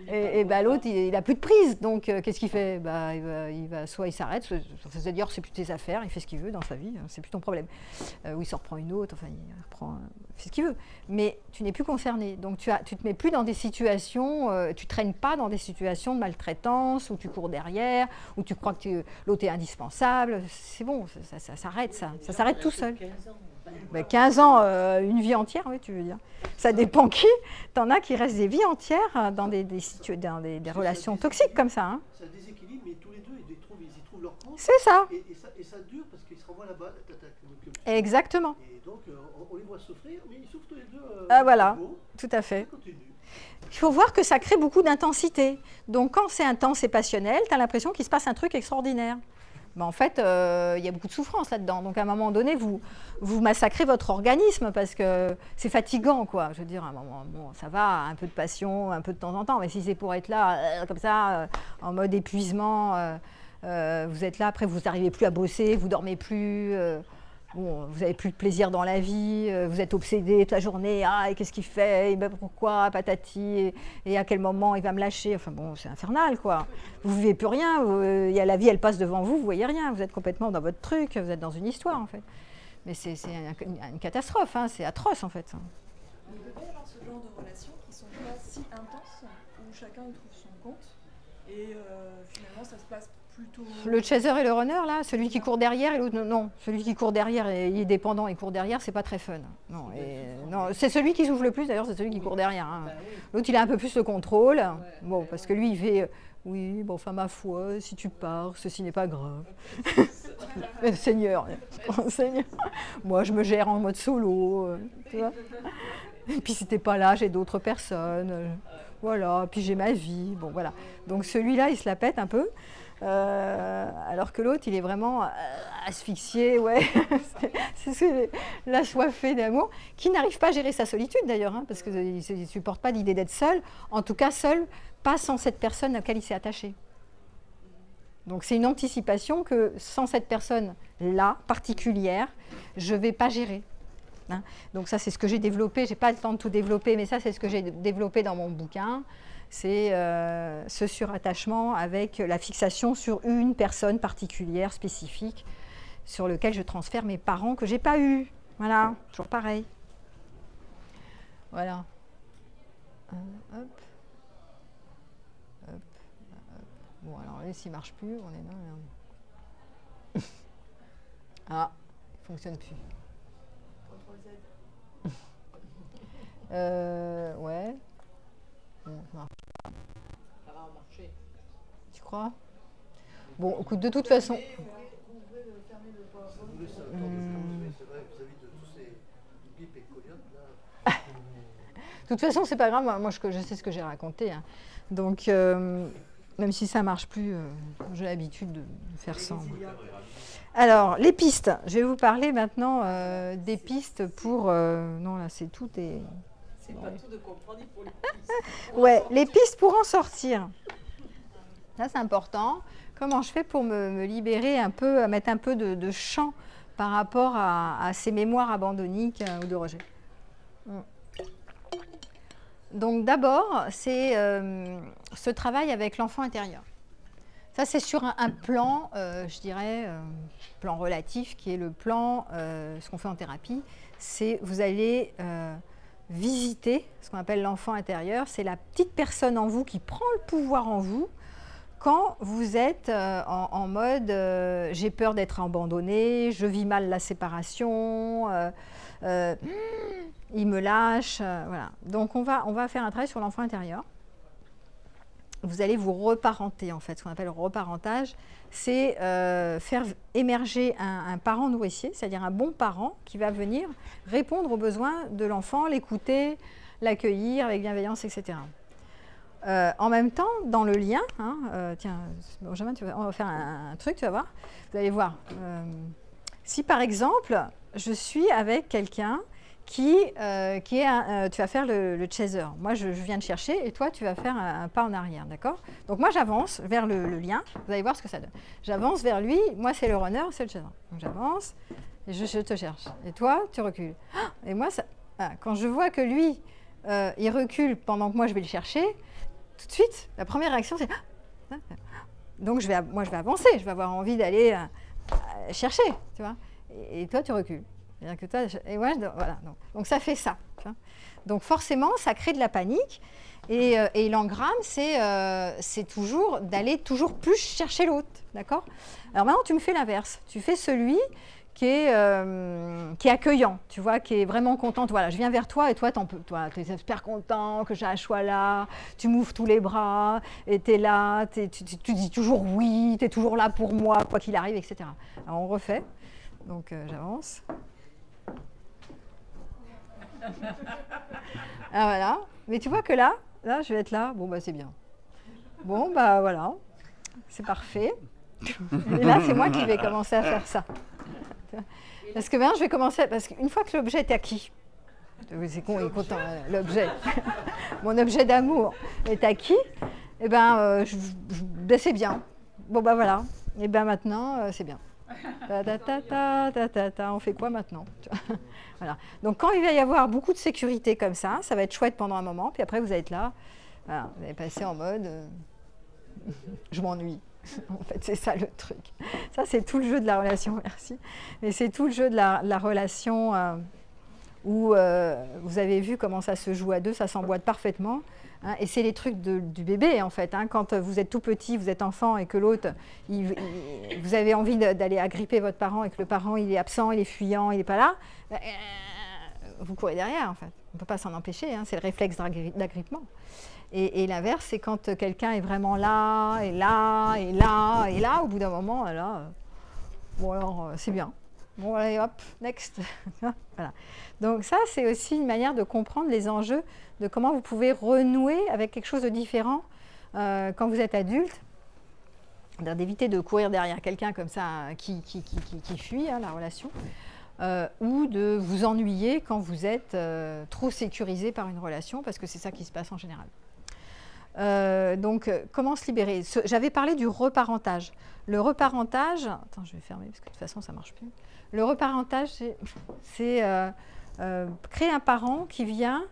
A: et ben, l'autre il a plus de prise, donc qu'est-ce qu'il fait? Bah, il va soit il s'arrête, c'est-à-dire c'est plus tes affaires, il fait ce qu'il veut dans sa vie, c'est plus ton problème. Ou il s'en reprend une autre, enfin il reprend, il fait ce qu'il veut. Mais tu n'es plus concerné, donc tu te mets plus dans des situations, tu traînes pas dans des situations de maltraitance où tu cours derrière, où tu crois que l'autre est indispensable. C'est bon, ça s'arrête, ça s'arrête tout seul. 15 ans, une vie entière, oui, tu veux dire. Ça dépend qui. T'en as qui restent des vies entières dans des relations toxiques comme ça. Hein.
B: Ça déséquilibre, mais tous les deux, ils y trouvent leur compte.
A: C'est ça.
B: Et ça dure parce qu'ils se renvoient la balle.
A: Exactement.
B: Et donc, on les voit souffrir, mais ils souffrent tous les deux.
A: Voilà, tout à fait. Il faut voir que ça crée beaucoup d'intensité. Donc, quand c'est intense et passionnel, tu as l'impression qu'il se passe un truc extraordinaire. Ben, en fait, il y a beaucoup de souffrance là-dedans. Donc, à un moment donné, vous massacrez votre organisme parce que c'est fatigant, quoi. Je veux dire, à un moment, bon, ça va, un peu de passion, un peu de temps en temps. Mais si c'est pour être là, comme ça, en mode épuisement, vous êtes là, après, vous n'arrivez plus à bosser, vous dormez plus, bon, vous n'avez plus de plaisir dans la vie, vous êtes obsédé toute la journée. Ah, et qu'est-ce qu'il fait? Et ben, pourquoi? Patati. Et à quel moment il va me lâcher? Enfin bon, c'est infernal, quoi. Vous ne vivez plus rien. La vie, elle passe devant vous, vous ne voyez rien. Vous êtes complètement dans votre truc, vous êtes dans une histoire, en fait. Mais c'est une catastrophe, hein, c'est atroce, en fait.
F: Il peut y avoir ce genre de relations qui ne sont pas si intenses, où chacun y trouve son compte, et finalement, ça se passe plutôt...
A: Le chaser et le runner, là, celui qui court derrière et l'autre, non. Celui qui court derrière et il est dépendant et court derrière, c'est pas très fun. Non, non, c'est celui qui souffle le plus, d'ailleurs, c'est celui qui court derrière. Hein. L'autre, il a un peu plus le contrôle. Bon, parce que lui, il fait, oui, bon, enfin, ma foi, si tu pars, ceci n'est pas grave. Seigneur, Seigneur, moi, je me gère en mode solo, tu vois. Et puis, si t'es pas là, j'ai d'autres personnes. Voilà, puis j'ai ma vie. Bon, voilà. Donc, celui-là, il se la pète un peu. Alors que l'autre, il est vraiment asphyxié, ouais, c'est l'assoiffé d'amour, qui n'arrive pas à gérer sa solitude d'ailleurs, hein, parce qu'il ne supporte pas l'idée d'être seul, en tout cas seul, pas sans cette personne à laquelle il s'est attaché. Donc c'est une anticipation que sans cette personne-là, particulière, je ne vais pas gérer. Hein. Donc ça, c'est ce que j'ai développé, je n'ai pas le temps de tout développer, mais ça, c'est ce que j'ai développé dans mon bouquin. C'est ce surattachement avec la fixation sur une personne particulière, spécifique, sur lequel je transfère mes parents que je n'ai pas eus. Voilà, toujours pareil. Voilà. Hop. Hop. Hop. Bon, alors là, s'il ne marche plus, on est là. Ah, il ne fonctionne plus. Ouais. Bon, ça marche pas.
D: Ça va marcher.
A: Tu crois? Bon, écoute, de toute façon.
B: C'est vrai, vis-à-vis de tous ces bips et coyotes, là.
A: De toute façon, c'est pas grave, moi je sais ce que j'ai raconté. Hein. Donc, même si ça marche plus, j'ai l'habitude de faire sans. Alors, les pistes. Je vais vous parler maintenant des pistes pour... non, là, c'est tout des...
D: C'est pas tout de comprendre, il faut les pistes.
A: Ouais, les pistes pour en sortir. Ça, c'est important. Comment je fais pour me libérer un peu, mettre un peu de champ par rapport à ces mémoires abandonniques ou de rejet. Donc d'abord, c'est ce travail avec l'enfant intérieur. Ça, c'est sur un plan, je dirais, plan relatif, qui est le plan, ce qu'on fait en thérapie, c'est vous allez visiter ce qu'on appelle l'enfant intérieur. C'est la petite personne en vous qui prend le pouvoir en vous quand vous êtes en mode j'ai peur d'être abandonné, je vis mal la séparation, il me lâche, voilà. Donc on va faire un travail sur l'enfant intérieur. Vous allez vous reparenter en fait, ce qu'on appelle le reparentage, c'est faire émerger un parent nourricier, c'est-à-dire un bon parent qui va venir répondre aux besoins de l'enfant, l'écouter, l'accueillir avec bienveillance, etc. En même temps, dans le lien, hein, tiens, Benjamin, on va faire un truc, tu vas voir. Vous allez voir. Si par exemple, je suis avec quelqu'un qui est tu vas faire le chaser. Moi, je viens de chercher et toi, tu vas faire un pas en arrière, d'accord? Donc moi, j'avance vers le lien. Vous allez voir ce que ça donne. J'avance vers lui. Moi, c'est le runner, c'est le chaser. Donc j'avance et je te cherche. Et toi, tu recules. Et moi, quand je vois que lui, il recule pendant que moi, je vais le chercher, tout de suite, la première réaction, c'est donc moi, je vais avancer. Je vais avoir envie d'aller chercher, tu vois. Et toi, tu recules. Que toi, et ouais, voilà. Donc ça fait ça. Tu vois. Donc forcément, ça crée de la panique. Et l'engramme, c'est toujours d'aller toujours plus chercher l'autre. D'accord? Alors maintenant, tu me fais l'inverse. Tu fais celui qui est accueillant, tu vois, qui est vraiment content. Voilà, je viens vers toi et toi, tu es super content que je sois là. Tu m'ouvres tous les bras et tu es là. Tu dis toujours oui, tu es toujours là pour moi, quoi qu'il arrive, etc. Alors on refait. Donc j'avance. Ah voilà. Mais tu vois que là, je vais être là. Bon, bah c'est bien. Bon, bah voilà. C'est parfait. Et là, c'est moi qui vais commencer à faire ça. Parce que maintenant, je vais commencer. Parce qu'une fois que l'objet est acquis, c'est con, il est content, l'objet. Mon objet d'amour est acquis, et ben, c'est bien. Bon, bah voilà. Et ben maintenant, c'est bien. On fait quoi maintenant? Voilà. Donc quand il va y avoir beaucoup de sécurité comme ça va être chouette pendant un moment, puis après vous allez être là, voilà, vous allez passer en mode je m'ennuie. En fait, c'est ça le truc. Ça, c'est tout le jeu de la relation, merci. Mais c'est tout le jeu de la relation où vous avez vu comment ça se joue à deux, ça s'emboîte parfaitement. Hein, et c'est les trucs du bébé, en fait. Hein, quand vous êtes tout petit, vous êtes enfant et que l'autre, vous avez envie d'aller agripper votre parent et que le parent, il est absent, il est fuyant, il n'est pas là, vous courez derrière, en fait. On ne peut pas s'en empêcher, hein, c'est le réflexe d'agrippement. Et l'inverse, c'est quand quelqu'un est vraiment là, et là, et là, et là, au bout d'un moment, là, bon alors, c'est bien. Bon, allez, hop, next. Voilà. Donc ça, c'est aussi une manière de comprendre les enjeux de comment vous pouvez renouer avec quelque chose de différent quand vous êtes adulte, d'éviter de courir derrière quelqu'un comme ça qui fuit hein, la relation, ou de vous ennuyer quand vous êtes trop sécurisé par une relation, parce que c'est ça qui se passe en général. Donc, comment se libérer? J'avais parlé du reparentage. Le reparentage, attends, je vais fermer parce que de toute façon, ça ne marche plus. Le reparentage, c'est créer un parent qui vient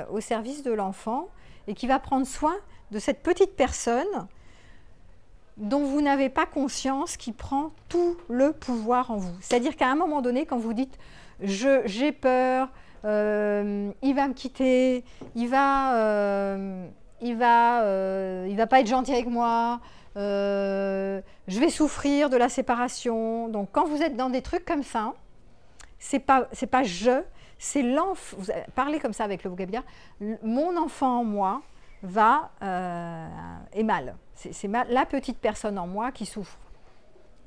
A: au service de l'enfant et qui va prendre soin de cette petite personne dont vous n'avez pas conscience, qui prend tout le pouvoir en vous. C'est-à-dire qu'à un moment donné, quand vous dites « j'ai peur, il va me quitter, il va pas être gentil avec moi, je vais souffrir de la séparation ». Donc quand vous êtes dans des trucs comme ça, c'est pas je, c'est l'enfant. Vous parlez comme ça avec le vocabulaire. Mon enfant en moi est mal. C'est la petite personne en moi qui souffre,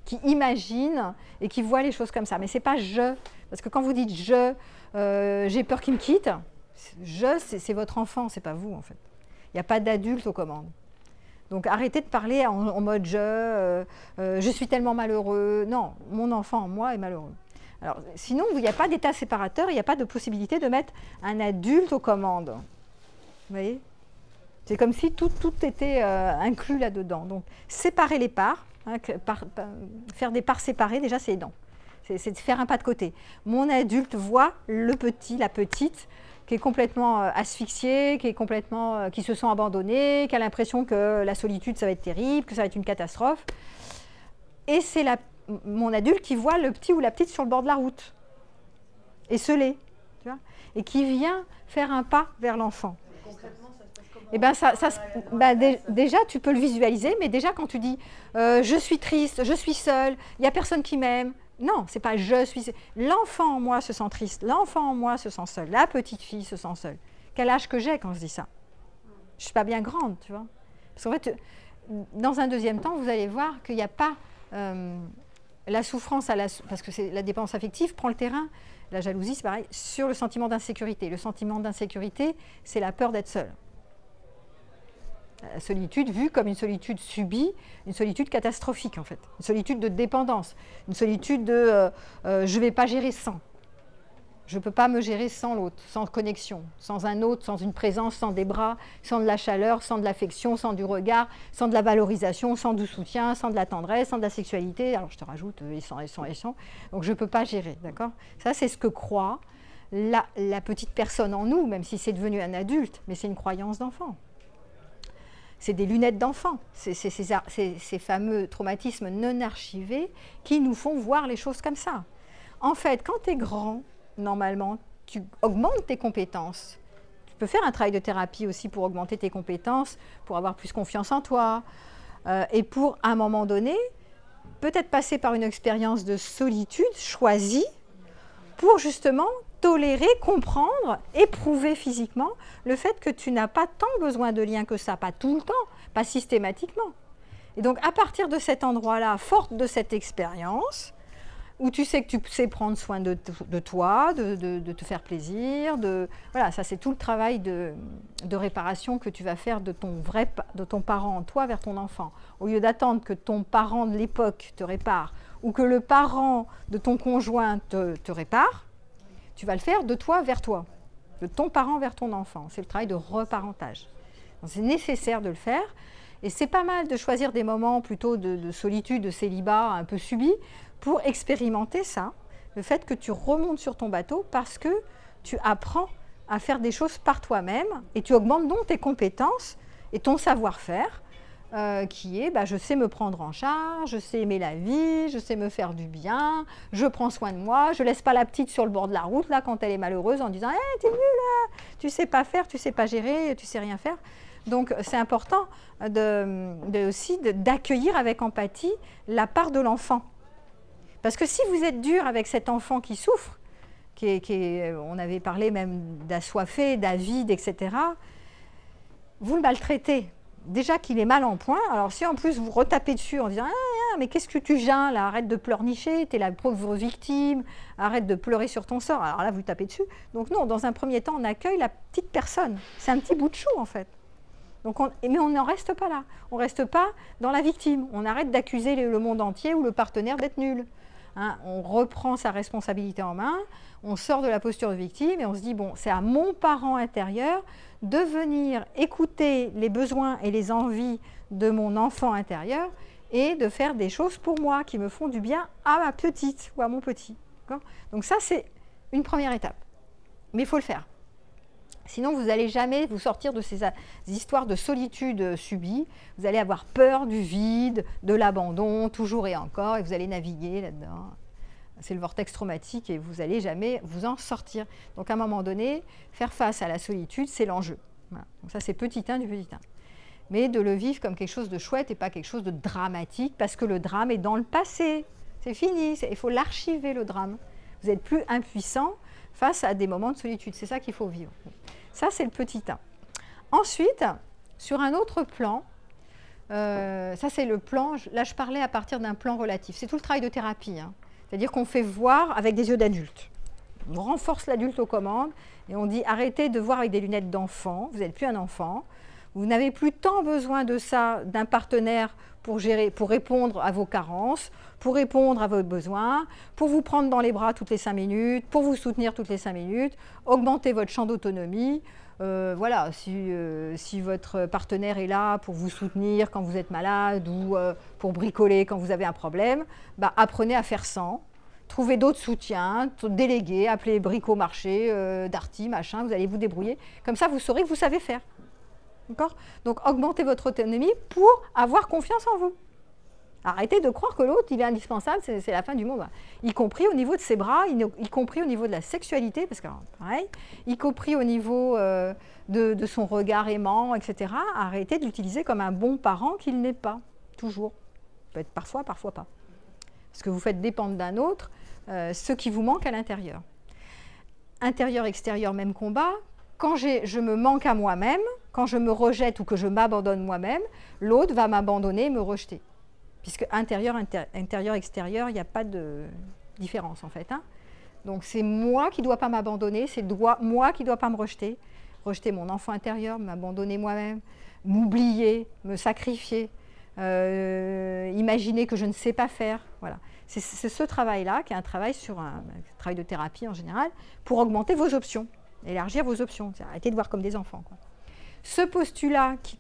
A: qui imagine et qui voit les choses comme ça. Mais c'est pas je, parce que quand vous dites je, j'ai peur qu'il me quitte, je, c'est votre enfant, c'est pas vous en fait. Il n'y a pas d'adulte aux commandes. Donc arrêtez de parler en mode je suis tellement malheureux. Non, mon enfant en moi est malheureux. Alors, sinon, il n'y a pas d'état séparateur, il n'y a pas de possibilité de mettre un adulte aux commandes. Vous voyez? C'est comme si tout était inclus là-dedans. Donc, séparer les parts, hein, faire des parts séparées, déjà, c'est aidant. C'est de faire un pas de côté. Mon adulte voit le petit, la petite, qui est complètement asphyxié, qui se sent abandonné, qui a l'impression que la solitude, ça va être terrible, que ça va être une catastrophe. Et c'est mon adulte qui voit le petit ou la petite sur le bord de la route, esselé, tu vois, et qui vient faire un pas vers l'enfant.
C: Concrètement, ça se passe comment?
A: Déjà, tu peux le visualiser, mais déjà quand tu dis je suis triste, je suis seule, il n'y a personne qui m'aime. Non, c'est pas je suis seule. L'enfant en moi se sent triste, l'enfant en moi se sent seul, la petite fille se sent seule. Quel âge que j'ai quand je dis ça? Je ne suis pas bien grande, tu vois. Parce qu'en fait, dans un deuxième temps, vous allez voir qu'il n'y a pas la souffrance, parce que la dépendance affective prend le terrain La jalousie, c'est pareil, sur le sentiment d'insécurité. Le sentiment d'insécurité, c'est la peur d'être seul. La solitude vue comme une solitude subie, une solitude catastrophique en fait. Une solitude de dépendance, une solitude de je ne vais pas gérer sans. Je ne peux pas me gérer sans l'autre, sans connexion, sans un autre, sans une présence, sans des bras, sans de la chaleur, sans de l'affection, sans du regard, sans de la valorisation, sans du soutien, sans de la tendresse, sans de la sexualité. Alors je te rajoute et sans. Donc je ne peux pas gérer, d'accord? Ça c'est ce que croit la petite personne en nous, même si c'est devenu un adulte, mais c'est une croyance d'enfant. C'est des lunettes d'enfant, c'est ces fameux traumatismes non archivés qui nous font voir les choses comme ça. En fait, quand tu es grand, normalement, tu augmentes tes compétences. Tu peux faire un travail de thérapie aussi pour augmenter tes compétences, pour avoir plus confiance en toi, et pour, à un moment donné, peut-être passer par une expérience de solitude choisie pour justement tolérer, comprendre, éprouver physiquement le fait que tu n'as pas tant besoin de liens que ça, pas tout le temps, pas systématiquement. Et donc, à partir de cet endroit-là, forte de cette expérience, où tu sais que tu sais prendre soin de toi, de te faire plaisir, voilà, ça c'est tout le travail de réparation que tu vas faire de ton parent en toi vers ton enfant. Au lieu d'attendre que ton parent de l'époque te répare ou que le parent de ton conjoint te répare, tu vas le faire de toi vers toi, de ton parent vers ton enfant. C'est le travail de reparentage. C'est nécessaire de le faire. Et c'est pas mal de choisir des moments plutôt de solitude, de célibat un peu subi, pour expérimenter ça, le fait que tu remontes sur ton bateau parce que tu apprends à faire des choses par toi-même et tu augmentes donc tes compétences et ton savoir-faire qui est je sais me prendre en charge, je sais aimer la vie, je sais me faire du bien, je prends soin de moi, je ne laisse pas la petite sur le bord de la route là, quand elle est malheureuse en disant hey, « t'es nulle là, tu ne sais pas faire, tu ne sais pas gérer, tu ne sais rien faire ». Donc c'est important aussi d'accueillir avec empathie la part de l'enfant. Parce que si vous êtes dur avec cet enfant qui souffre, on avait parlé même d'assoiffé, d'avide, etc., vous le maltraitez. Déjà qu'il est mal en point, alors si en plus vous retapez dessus en disant ah, mais qu'est-ce que tu gênes là, arrête de pleurnicher, t'es la pauvre victime, arrête de pleurer sur ton sort, alors là vous tapez dessus. Donc non, dans un premier temps, on accueille la petite personne. C'est un petit bout de chou en fait. Donc mais on n'en reste pas là. On ne reste pas dans la victime. On arrête d'accuser le monde entier ou le partenaire d'être nul. Hein, on reprend sa responsabilité en main, on sort de la posture de victime et on se dit, bon, c'est à mon parent intérieur de venir écouter les besoins et les envies de mon enfant intérieur et de faire des choses pour moi qui me font du bien à ma petite ou à mon petit. Donc ça, c'est une première étape. Mais il faut le faire. Sinon, vous n'allez jamais vous sortir de ces histoires de solitude subie. Vous allez avoir peur du vide, de l'abandon, toujours et encore, et vous allez naviguer là-dedans. C'est le vortex traumatique et vous n'allez jamais vous en sortir. Donc, à un moment donné, faire face à la solitude, c'est l'enjeu. Voilà. Donc ça, c'est petit 1 du petit 1. Mais de le vivre comme quelque chose de chouette et pas quelque chose de dramatique, parce que le drame est dans le passé. C'est fini, il faut l'archiver, le drame. Vous n'êtes plus impuissant face à des moments de solitude. C'est ça qu'il faut vivre. Ça, c'est le petit 1. Ensuite, sur un autre plan, ça c'est le plan, là je parlais à partir d'un plan relatif. C'est tout le travail de thérapie. Hein. C'est-à-dire qu'on fait voir avec des yeux d'adulte. On renforce l'adulte aux commandes et on dit arrêtez de voir avec des lunettes d'enfant, vous n'êtes plus un enfant. Vous n'avez plus tant besoin de ça, d'un partenaire pour répondre à vos carences, pour répondre à vos besoins, pour vous prendre dans les bras toutes les 5 minutes, pour vous soutenir toutes les 5 minutes, augmenter votre champ d'autonomie. Voilà, si votre partenaire est là pour vous soutenir quand vous êtes malade ou pour bricoler quand vous avez un problème, apprenez à faire sans. Trouvez d'autres soutiens, déléguez, appelez Bricomarché, Darty, machin, vous allez vous débrouiller. Comme ça, vous saurez que vous savez faire. Donc, augmentez votre autonomie pour avoir confiance en vous. Arrêtez de croire que l'autre, il est indispensable, c'est la fin du monde. Y compris au niveau de ses bras, y compris au niveau de la sexualité, parce que pareil, y compris au niveau de son regard aimant, etc. Arrêtez de l'utiliser comme un bon parent qu'il n'est pas, toujours. Peut être parfois, parfois pas. Parce que vous faites dépendre d'un autre ce qui vous manque à l'intérieur. Intérieur, extérieur, même combat. Quand je me manque à moi-même, quand je me rejette ou que je m'abandonne moi-même, l'autre va m'abandonner et me rejeter. Puisque intérieur, extérieur, il n'y a pas de différence en fait. Hein. Donc c'est moi qui ne dois pas m'abandonner, c'est moi qui ne dois pas me rejeter. Rejeter mon enfant intérieur, m'abandonner moi-même, m'oublier, me sacrifier, imaginer que je ne sais pas faire. Voilà. C'est ce travail-là qui est un travail sur un travail de thérapie en général pour augmenter vos options, élargir vos options. Arrêtez de voir comme des enfants, quoi. Ce postulat qui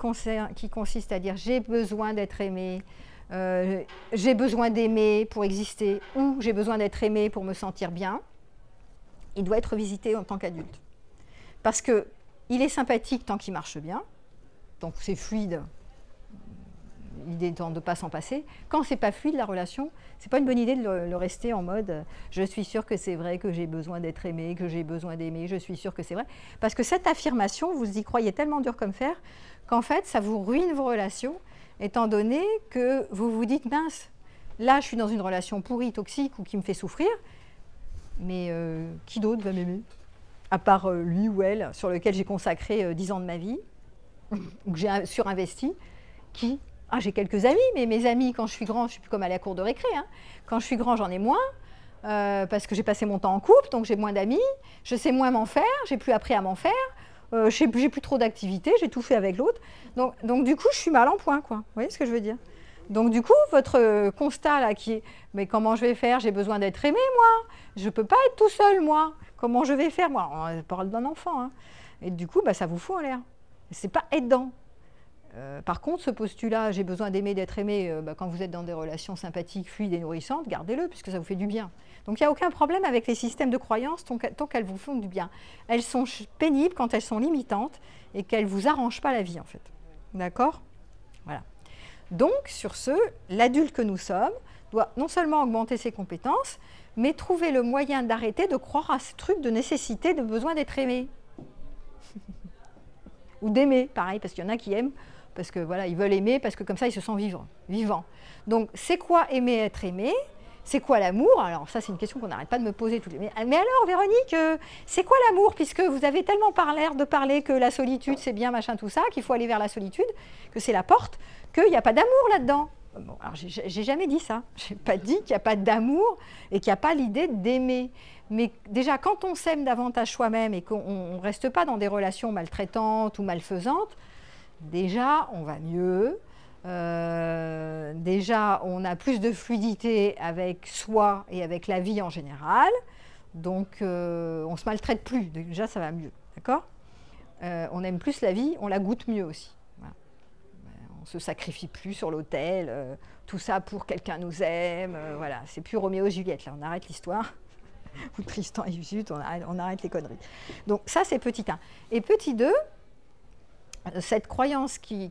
A: consiste à dire j'ai besoin d'être aimé, j'ai besoin d'aimer pour exister ou j'ai besoin d'être aimé pour me sentir bien, il doit être visité en tant qu'adulte. Parce qu'il est sympathique tant qu'il marche bien, donc c'est fluide, l'idée étant de ne pas s'en passer. Quand c'est pas fluide la relation, c'est pas une bonne idée de le rester en mode je suis sûre que c'est vrai que j'ai besoin d'être aimé, que j'ai besoin d'aimer, je suis sûre que c'est vrai. Parce que cette affirmation, vous y croyez tellement dur comme fer qu'en fait ça vous ruine vos relations, étant donné que vous vous dites mince, là je suis dans une relation pourrie, toxique ou qui me fait souffrir, mais qui d'autre va m'aimer à part lui ou elle sur lequel j'ai consacré 10 ans de ma vie ou que j'ai surinvesti, qui j'ai quelques amis, mais mes amis, quand je suis grand, je ne suis plus comme à la cour de récré. Hein. Quand je suis grand, j'en ai moins, parce que j'ai passé mon temps en couple, donc j'ai moins d'amis, je sais moins m'en faire, j'ai plus appris à m'en faire, j'ai plus trop d'activités, j'ai tout fait avec l'autre. Donc du coup, je suis mal en point, quoi. Vous voyez ce que je veux dire? Donc du coup, votre constat là qui est « mais comment je vais faire? J'ai besoin d'être aimé, moi. Je ne peux pas être tout seul, moi. Comment je vais faire, moi ?» On parle d'un enfant. Hein. Et du coup, ça vous fout en l'air. C'est pas aidant. Par contre, ce postulat, j'ai besoin d'aimer, d'être aimé, quand vous êtes dans des relations sympathiques, fluides et nourrissantes, gardez-le, puisque ça vous fait du bien. Donc il n'y a aucun problème avec les systèmes de croyances tant qu'elles vous font du bien. Elles sont pénibles quand elles sont limitantes et qu'elles ne vous arrangent pas la vie, en fait. D'accord? Voilà. Donc, sur ce, l'adulte que nous sommes doit non seulement augmenter ses compétences, mais trouver le moyen d'arrêter de croire à ce truc de nécessité, de besoin d'être aimé. Ou d'aimer, pareil, parce qu'il y en a qui aiment, parce que voilà, ils veulent aimer, parce que comme ça, ils se sentent vivants. Donc, c'est quoi aimer, être aimé? C'est quoi l'amour? Alors ça, c'est une question qu'on n'arrête pas de me poser toutes les... Mais alors, Véronique, c'est quoi l'amour? Puisque vous avez tellement l'air de parler que la solitude, c'est bien, machin, tout ça, qu'il faut aller vers la solitude, que c'est la porte, qu'il n'y a pas d'amour là-dedans. Bon, alors, j'ai jamais dit ça. Je n'ai pas dit qu'il n'y a pas d'amour et qu'il n'y a pas l'idée d'aimer. Mais déjà, quand on s'aime davantage soi-même et qu'on ne reste pas dans des relations maltraitantes ou malfaisantes, déjà, on va mieux. Déjà, on a plus de fluidité avec soi et avec la vie en général. Donc, on ne se maltraite plus. Déjà, ça va mieux. D'accord? On aime plus la vie, on la goûte mieux aussi. Voilà. On ne se sacrifie plus sur l'autel. Tout ça pour quelqu'un nous aime. Voilà. C'est plus Roméo et Juliette. Là, on arrête l'histoire. Ou Tristan et Iseult, on arrête les conneries. Donc, ça, c'est petit 1. Et petit 2, cette croyance qui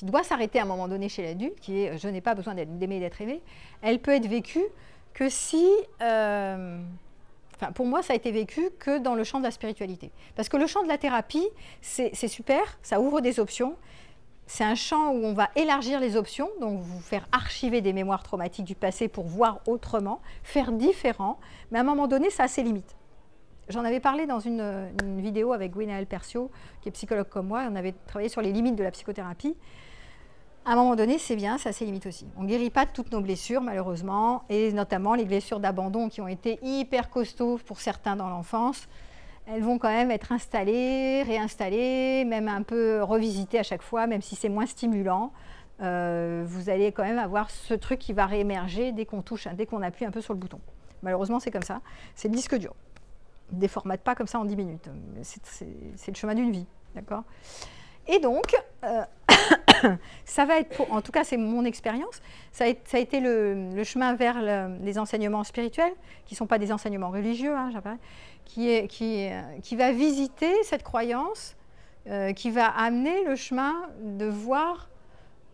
A: doit s'arrêter à un moment donné chez l'adulte, qui est « je n'ai pas besoin d'aimer et d'être aimé », elle peut être vécue que si... pour moi, ça a été vécu que dans le champ de la spiritualité. Parce que le champ de la thérapie, c'est super, ça ouvre des options. C'est un champ où on va élargir les options, donc vous faire archiver des mémoires traumatiques du passé pour voir autrement, faire différent. Mais à un moment donné, ça a ses limites. J'en avais parlé dans une vidéo avec Gwenaëlle Percio, qui est psychologue comme moi. On avait travaillé sur les limites de la psychothérapie. À un moment donné, c'est bien, ça a ses limites aussi. On ne guérit pas de toutes nos blessures, malheureusement, et notamment les blessures d'abandon qui ont été hyper costauds pour certains dans l'enfance. Elles vont quand même être installées, réinstallées, même un peu revisitées à chaque fois, même si c'est moins stimulant. Vous allez quand même avoir ce truc qui va réémerger dès qu'on touche, dès qu'on appuie un peu sur le bouton. Malheureusement, c'est comme ça. C'est le disque dur. Ne déformate pas comme ça en 10 minutes. C'est le chemin d'une vie, d'accord? Et donc, ça va être, en tout cas c'est mon expérience, ça a été le chemin vers les enseignements spirituels, qui ne sont pas des enseignements religieux, hein, qui va visiter cette croyance, qui va amener le chemin de voir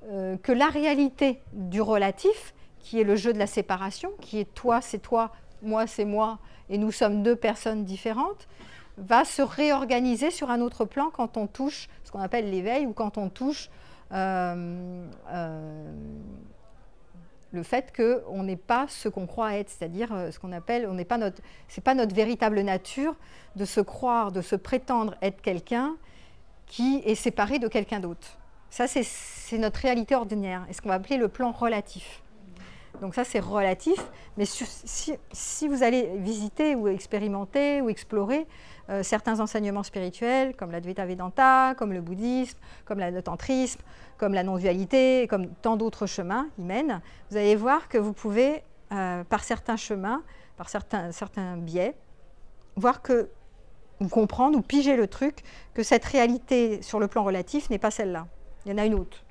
A: que la réalité du relatif, qui est le jeu de la séparation, qui est toi c'est toi, moi c'est moi, et nous sommes deux personnes différentes, va se réorganiser sur un autre plan quand on touche ce qu'on appelle l'éveil ou quand on touche le fait qu'on n'est pas ce qu'on croit être, c'est-à-dire ce qu'on appelle, c'est pas notre véritable nature de se croire, de se prétendre être quelqu'un qui est séparé de quelqu'un d'autre. Ça, c'est notre réalité ordinaire, et ce qu'on va appeler le plan relatif. Donc ça, c'est relatif. Mais si vous allez visiter ou expérimenter ou explorer certains enseignements spirituels, comme l'Advaita Vedanta, comme le bouddhisme, comme le tantrisme, comme la non-dualité, comme tant d'autres chemins qui mènent, vous allez voir que vous pouvez, par certains chemins, par certains biais, voir que, ou comprendre, ou piger le truc, que cette réalité sur le plan relatif n'est pas celle-là. Il y en a une autre,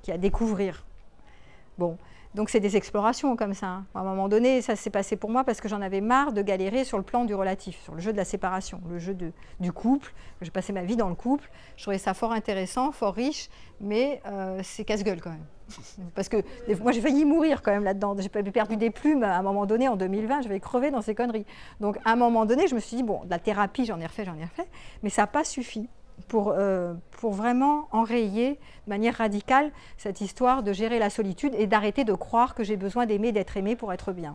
A: qui est à découvrir. Bon. Donc c'est des explorations comme ça. Hein. À un moment donné, ça s'est passé pour moi parce que j'en avais marre de galérer sur le plan du relatif, sur le jeu de la séparation, le jeu du couple. J'ai passé ma vie dans le couple. Je trouvais ça fort intéressant, fort riche, mais c'est casse-gueule quand même. Parce que moi j'ai failli mourir quand même là-dedans. J'ai perdu des plumes à un moment donné en 2020, j'avais crevé dans ces conneries. Donc à un moment donné, je me suis dit, bon, de la thérapie, j'en ai refait, mais ça n'a pas suffi. Pour vraiment enrayer de manière radicale cette histoire de gérer la solitude et d'arrêter de croire que j'ai besoin d'aimer, d'être aimé pour être bien.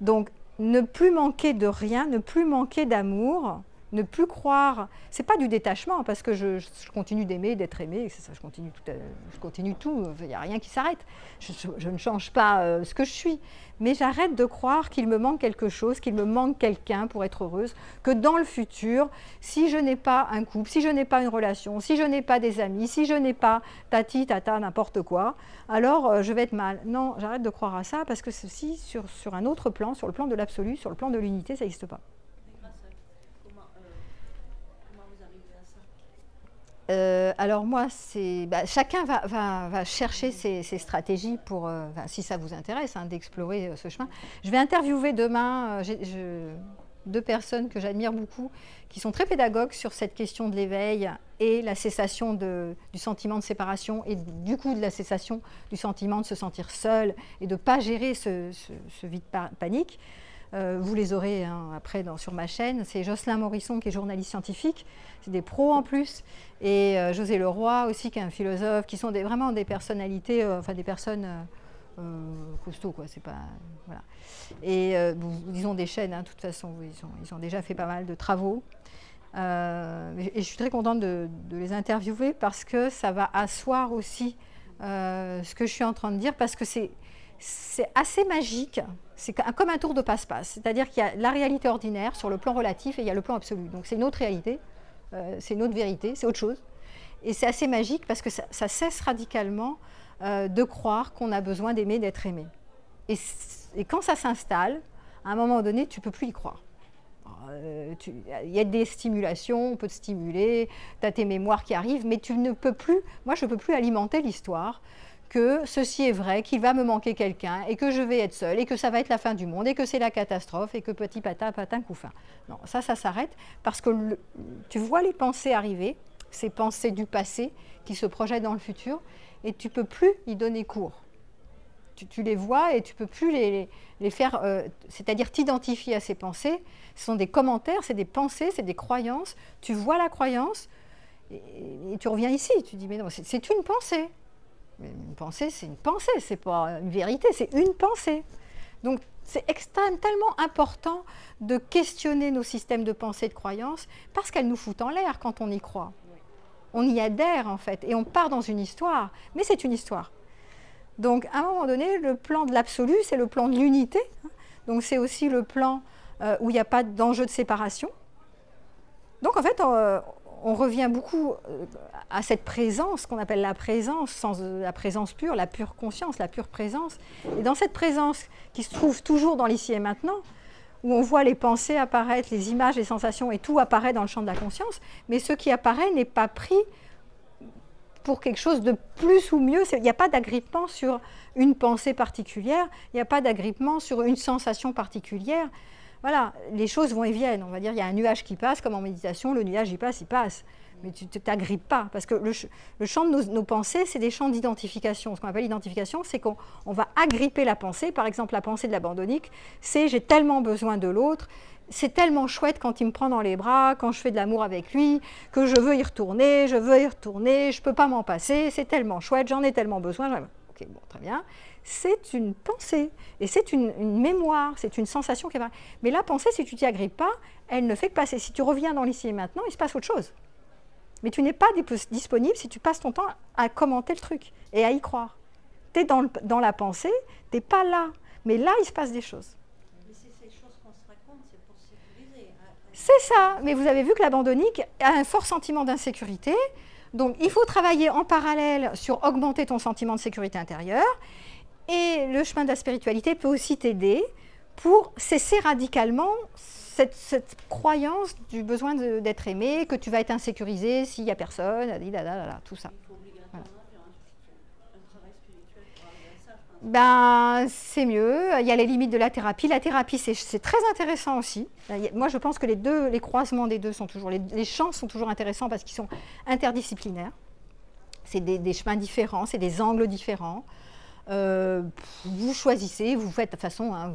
A: Donc, ne plus manquer de rien, ne plus manquer d'amour, ne plus croire... C'est pas du détachement, parce que je continue d'aimer, d'être aimé, je continue tout, il n'y a rien qui s'arrête. Je ne change pas ce que je suis. Mais j'arrête de croire qu'il me manque quelque chose, qu'il me manque quelqu'un pour être heureuse, que dans le futur, si je n'ai pas un couple, si je n'ai pas une relation, si je n'ai pas des amis, si je n'ai pas tati, tata, n'importe quoi, alors je vais être mal. Non, j'arrête de croire à ça, parce que ceci, sur un autre plan, sur le plan de l'absolu, sur le plan de l'unité, ça n'existe pas. Alors moi, chacun va chercher ses stratégies pour, si ça vous intéresse, hein, d'explorer ce chemin. Je vais interviewer demain deux personnes que j'admire beaucoup, qui sont très pédagogues sur cette question de l'éveil et la cessation du sentiment de séparation et du coup de la cessation du sentiment de se sentir seul et de ne pas gérer ce vide panique. Vous les aurez hein, après sur ma chaîne. C'est Jocelyn Morisson qui est journaliste scientifique, c'est des pros en plus, et José Leroy aussi qui est un philosophe, qui sont vraiment des personnalités, enfin des personnes costauds quoi, c'est pas... Voilà. Et ils ont des chaînes, hein, de toute façon, ils ont déjà fait pas mal de travaux. Et je suis très contente de les interviewer parce que ça va asseoir aussi ce que je suis en train de dire, parce que c'est assez magique. C'est comme un tour de passe-passe, c'est-à-dire qu'il y a la réalité ordinaire sur le plan relatif et il y a le plan absolu. Donc c'est une autre réalité, c'est une autre vérité, c'est autre chose. Et c'est assez magique parce que ça cesse radicalement de croire qu'on a besoin d'aimer, d'être aimé. Et quand ça s'installe, à un moment donné, tu ne peux plus y croire. Il y a des stimulations, on peut te stimuler, tu as tes mémoires qui arrivent, mais tu ne peux plus, moi je ne peux plus alimenter l'histoire que ceci est vrai, qu'il va me manquer quelqu'un et que je vais être seule et que ça va être la fin du monde et que c'est la catastrophe et que petit patin, patin, couffin. Non, ça s'arrête parce que tu vois les pensées arriver, ces pensées du passé qui se projettent dans le futur et tu ne peux plus y donner cours. Tu les vois et tu ne peux plus les faire, c'est-à-dire t'identifier à ces pensées. Ce sont des commentaires, c'est des pensées, c'est des croyances. Tu vois la croyance et tu reviens ici. Tu dis mais non, c'est une pensée. Mais une pensée, c'est une pensée, c'est pas une vérité, c'est une pensée. Donc c'est tellement important de questionner nos systèmes de pensée et de croyances parce qu'elles nous foutent en l'air quand on y croit. On y adhère en fait et on part dans une histoire, mais c'est une histoire. Donc à un moment donné, le plan de l'absolu, c'est le plan de l'unité. Donc c'est aussi le plan où il n'y a pas d'enjeu de séparation. Donc en fait, on revient beaucoup à cette présence qu'on appelle la présence, la présence pure, la pure conscience, la pure présence. Et dans cette présence qui se trouve toujours dans l'ici et maintenant, où on voit les pensées apparaître, les images, les sensations, et tout apparaît dans le champ de la conscience, mais ce qui apparaît n'est pas pris pour quelque chose de plus ou mieux. Il n'y a pas d'agrippement sur une pensée particulière, il n'y a pas d'agrippement sur une sensation particulière. Voilà, les choses vont et viennent. On va dire, il y a un nuage qui passe, comme en méditation, le nuage, il passe. Mais tu ne t'agrippes pas. Parce que le champ de nos pensées, c'est des champs d'identification. Ce qu'on appelle l'identification, c'est qu'on va agripper la pensée. Par exemple, la pensée de l'abandonnique, c'est « j'ai tellement besoin de l'autre ». C'est tellement chouette quand il me prend dans les bras, quand je fais de l'amour avec lui, que je veux y retourner, je ne peux pas m'en passer, c'est tellement chouette, j'en ai tellement besoin. Ok, bon, très bien. C'est une pensée, et c'est une mémoire, c'est une sensation qui apparaît. Mais la pensée, si tu t'y agrippes pas, elle ne fait que passer. Si tu reviens dans l'ici et maintenant, il se passe autre chose. Mais tu n'es pas disponible si tu passes ton temps à commenter le truc et à y croire. Tu es dans la pensée, tu n'es pas là. Mais là, il se passe des choses.
G: Mais c'est ces choses qu'on se raconte, c'est pour sécuriser.
A: C'est ça. Mais vous avez vu que l'abandonnique a un fort sentiment d'insécurité. Donc, il faut travailler en parallèle sur augmenter ton sentiment de sécurité intérieure. Et le chemin de la spiritualité peut aussi t'aider pour cesser radicalement cette croyance du besoin d'être aimé, que tu vas être insécurisé s'il n'y a personne, tout ça.
G: Il faut obligatoirement faire un travail spirituel pour arriver à ça, je pense.
A: Ben, c'est mieux. Il y a les limites de la thérapie. La thérapie, c'est très intéressant aussi. Moi, je pense que les croisements des deux sont toujours... Les champs sont toujours intéressants parce qu'ils sont interdisciplinaires. C'est des chemins différents, c'est des angles différents. Vous choisissez, vous faites, de toute façon, hein,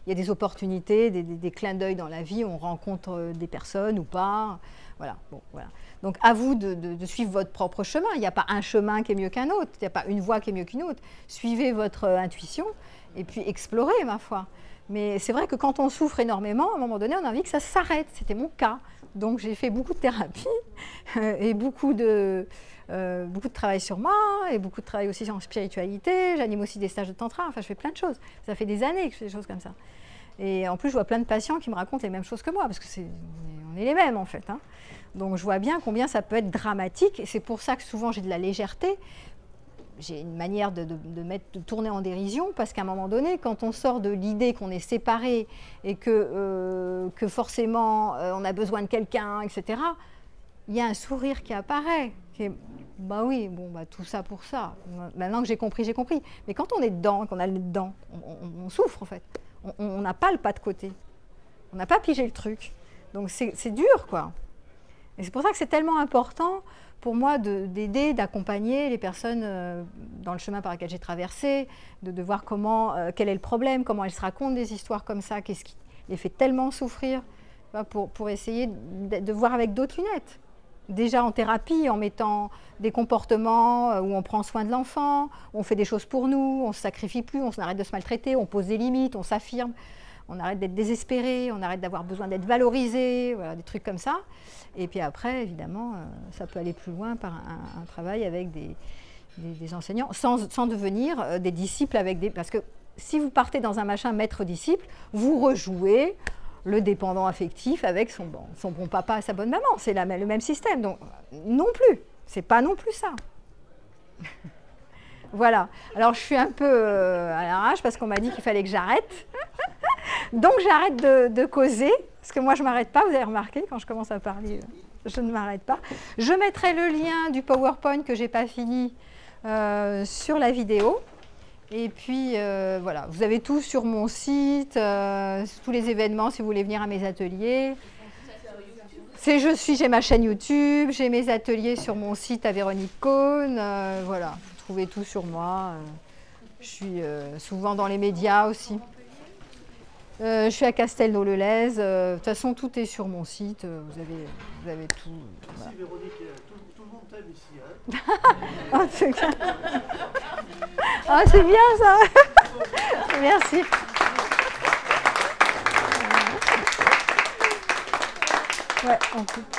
A: il y a des opportunités, des clins d'œil dans la vie, on rencontre des personnes ou pas. Voilà, bon, voilà. Donc à vous de suivre votre propre chemin. Il n'y a pas un chemin qui est mieux qu'un autre, il n'y a pas une voie qui est mieux qu'une autre. Suivez votre intuition et puis explorez, ma foi. Mais c'est vrai que quand on souffre énormément, à un moment donné, on a envie que ça s'arrête. C'était mon cas. Donc j'ai fait beaucoup de thérapie et beaucoup de travail sur moi et beaucoup de travail aussi en spiritualité. J'anime aussi des stages de tantra. Enfin, je fais plein de choses. Ça fait des années que je fais des choses comme ça. Et en plus, je vois plein de patients qui me racontent les mêmes choses que moi parce que on est les mêmes en fait. Hein. Donc je vois bien combien ça peut être dramatique. Et c'est pour ça que souvent j'ai de la légèreté. J'ai une manière de tourner en dérision parce qu'à un moment donné, quand on sort de l'idée qu'on est séparés et que forcément on a besoin de quelqu'un, etc., il y a un sourire qui apparaît. Qui est, bah oui, bon, bah, tout ça pour ça. Maintenant que j'ai compris, j'ai compris. Mais quand on est dedans, qu'on a le nez dedans, on souffre en fait. On n'a pas le pas de côté. On n'a pas pigé le truc. Donc c'est dur, quoi. Et c'est pour ça que c'est tellement important pour moi d'aider, d'accompagner les personnes dans le chemin par lequel j'ai traversé, de voir quel est le problème, comment elles se racontent des histoires comme ça, qu'est-ce qui les fait tellement souffrir, pour essayer de voir avec d'autres lunettes. Déjà en thérapie, en mettant des comportements où on prend soin de l'enfant, on fait des choses pour nous, on ne se sacrifie plus, on arrête de se maltraiter, on pose des limites, on s'affirme, on arrête d'être désespéré, on arrête d'avoir besoin d'être valorisé, voilà, des trucs comme ça. Et puis après, évidemment, ça peut aller plus loin par un travail avec des enseignants, sans devenir des disciples avec des... Parce que si vous partez dans un machin maître-disciple, vous rejouez le dépendant affectif avec son bon papa et sa bonne maman. C'est le même système. Donc, non plus. C'est pas non plus ça. Voilà. Alors, je suis un peu à l'arrache parce qu'on m'a dit qu'il fallait que j'arrête. Donc, j'arrête de causer. Parce que moi, je ne m'arrête pas. Vous avez remarqué, quand je commence à parler, je ne m'arrête pas. Je mettrai le lien du PowerPoint que je n'ai pas fini sur la vidéo. Et puis, voilà, vous avez tout sur mon site, tous les événements si vous voulez venir à mes ateliers. J'ai ma chaîne YouTube, j'ai mes ateliers sur mon site à Véronique Cohn. Voilà, vous trouvez tout sur moi. Je suis souvent dans les médias aussi. Je suis à Castelnau-le-Lez. De toute façon, tout est sur mon site. Vous avez tout. Voilà.
B: Merci Véronique. Tout le monde t'aime ici. Hein.
A: En tout cas. Ah, c'est bien ça. Merci. Ouais, on coupe.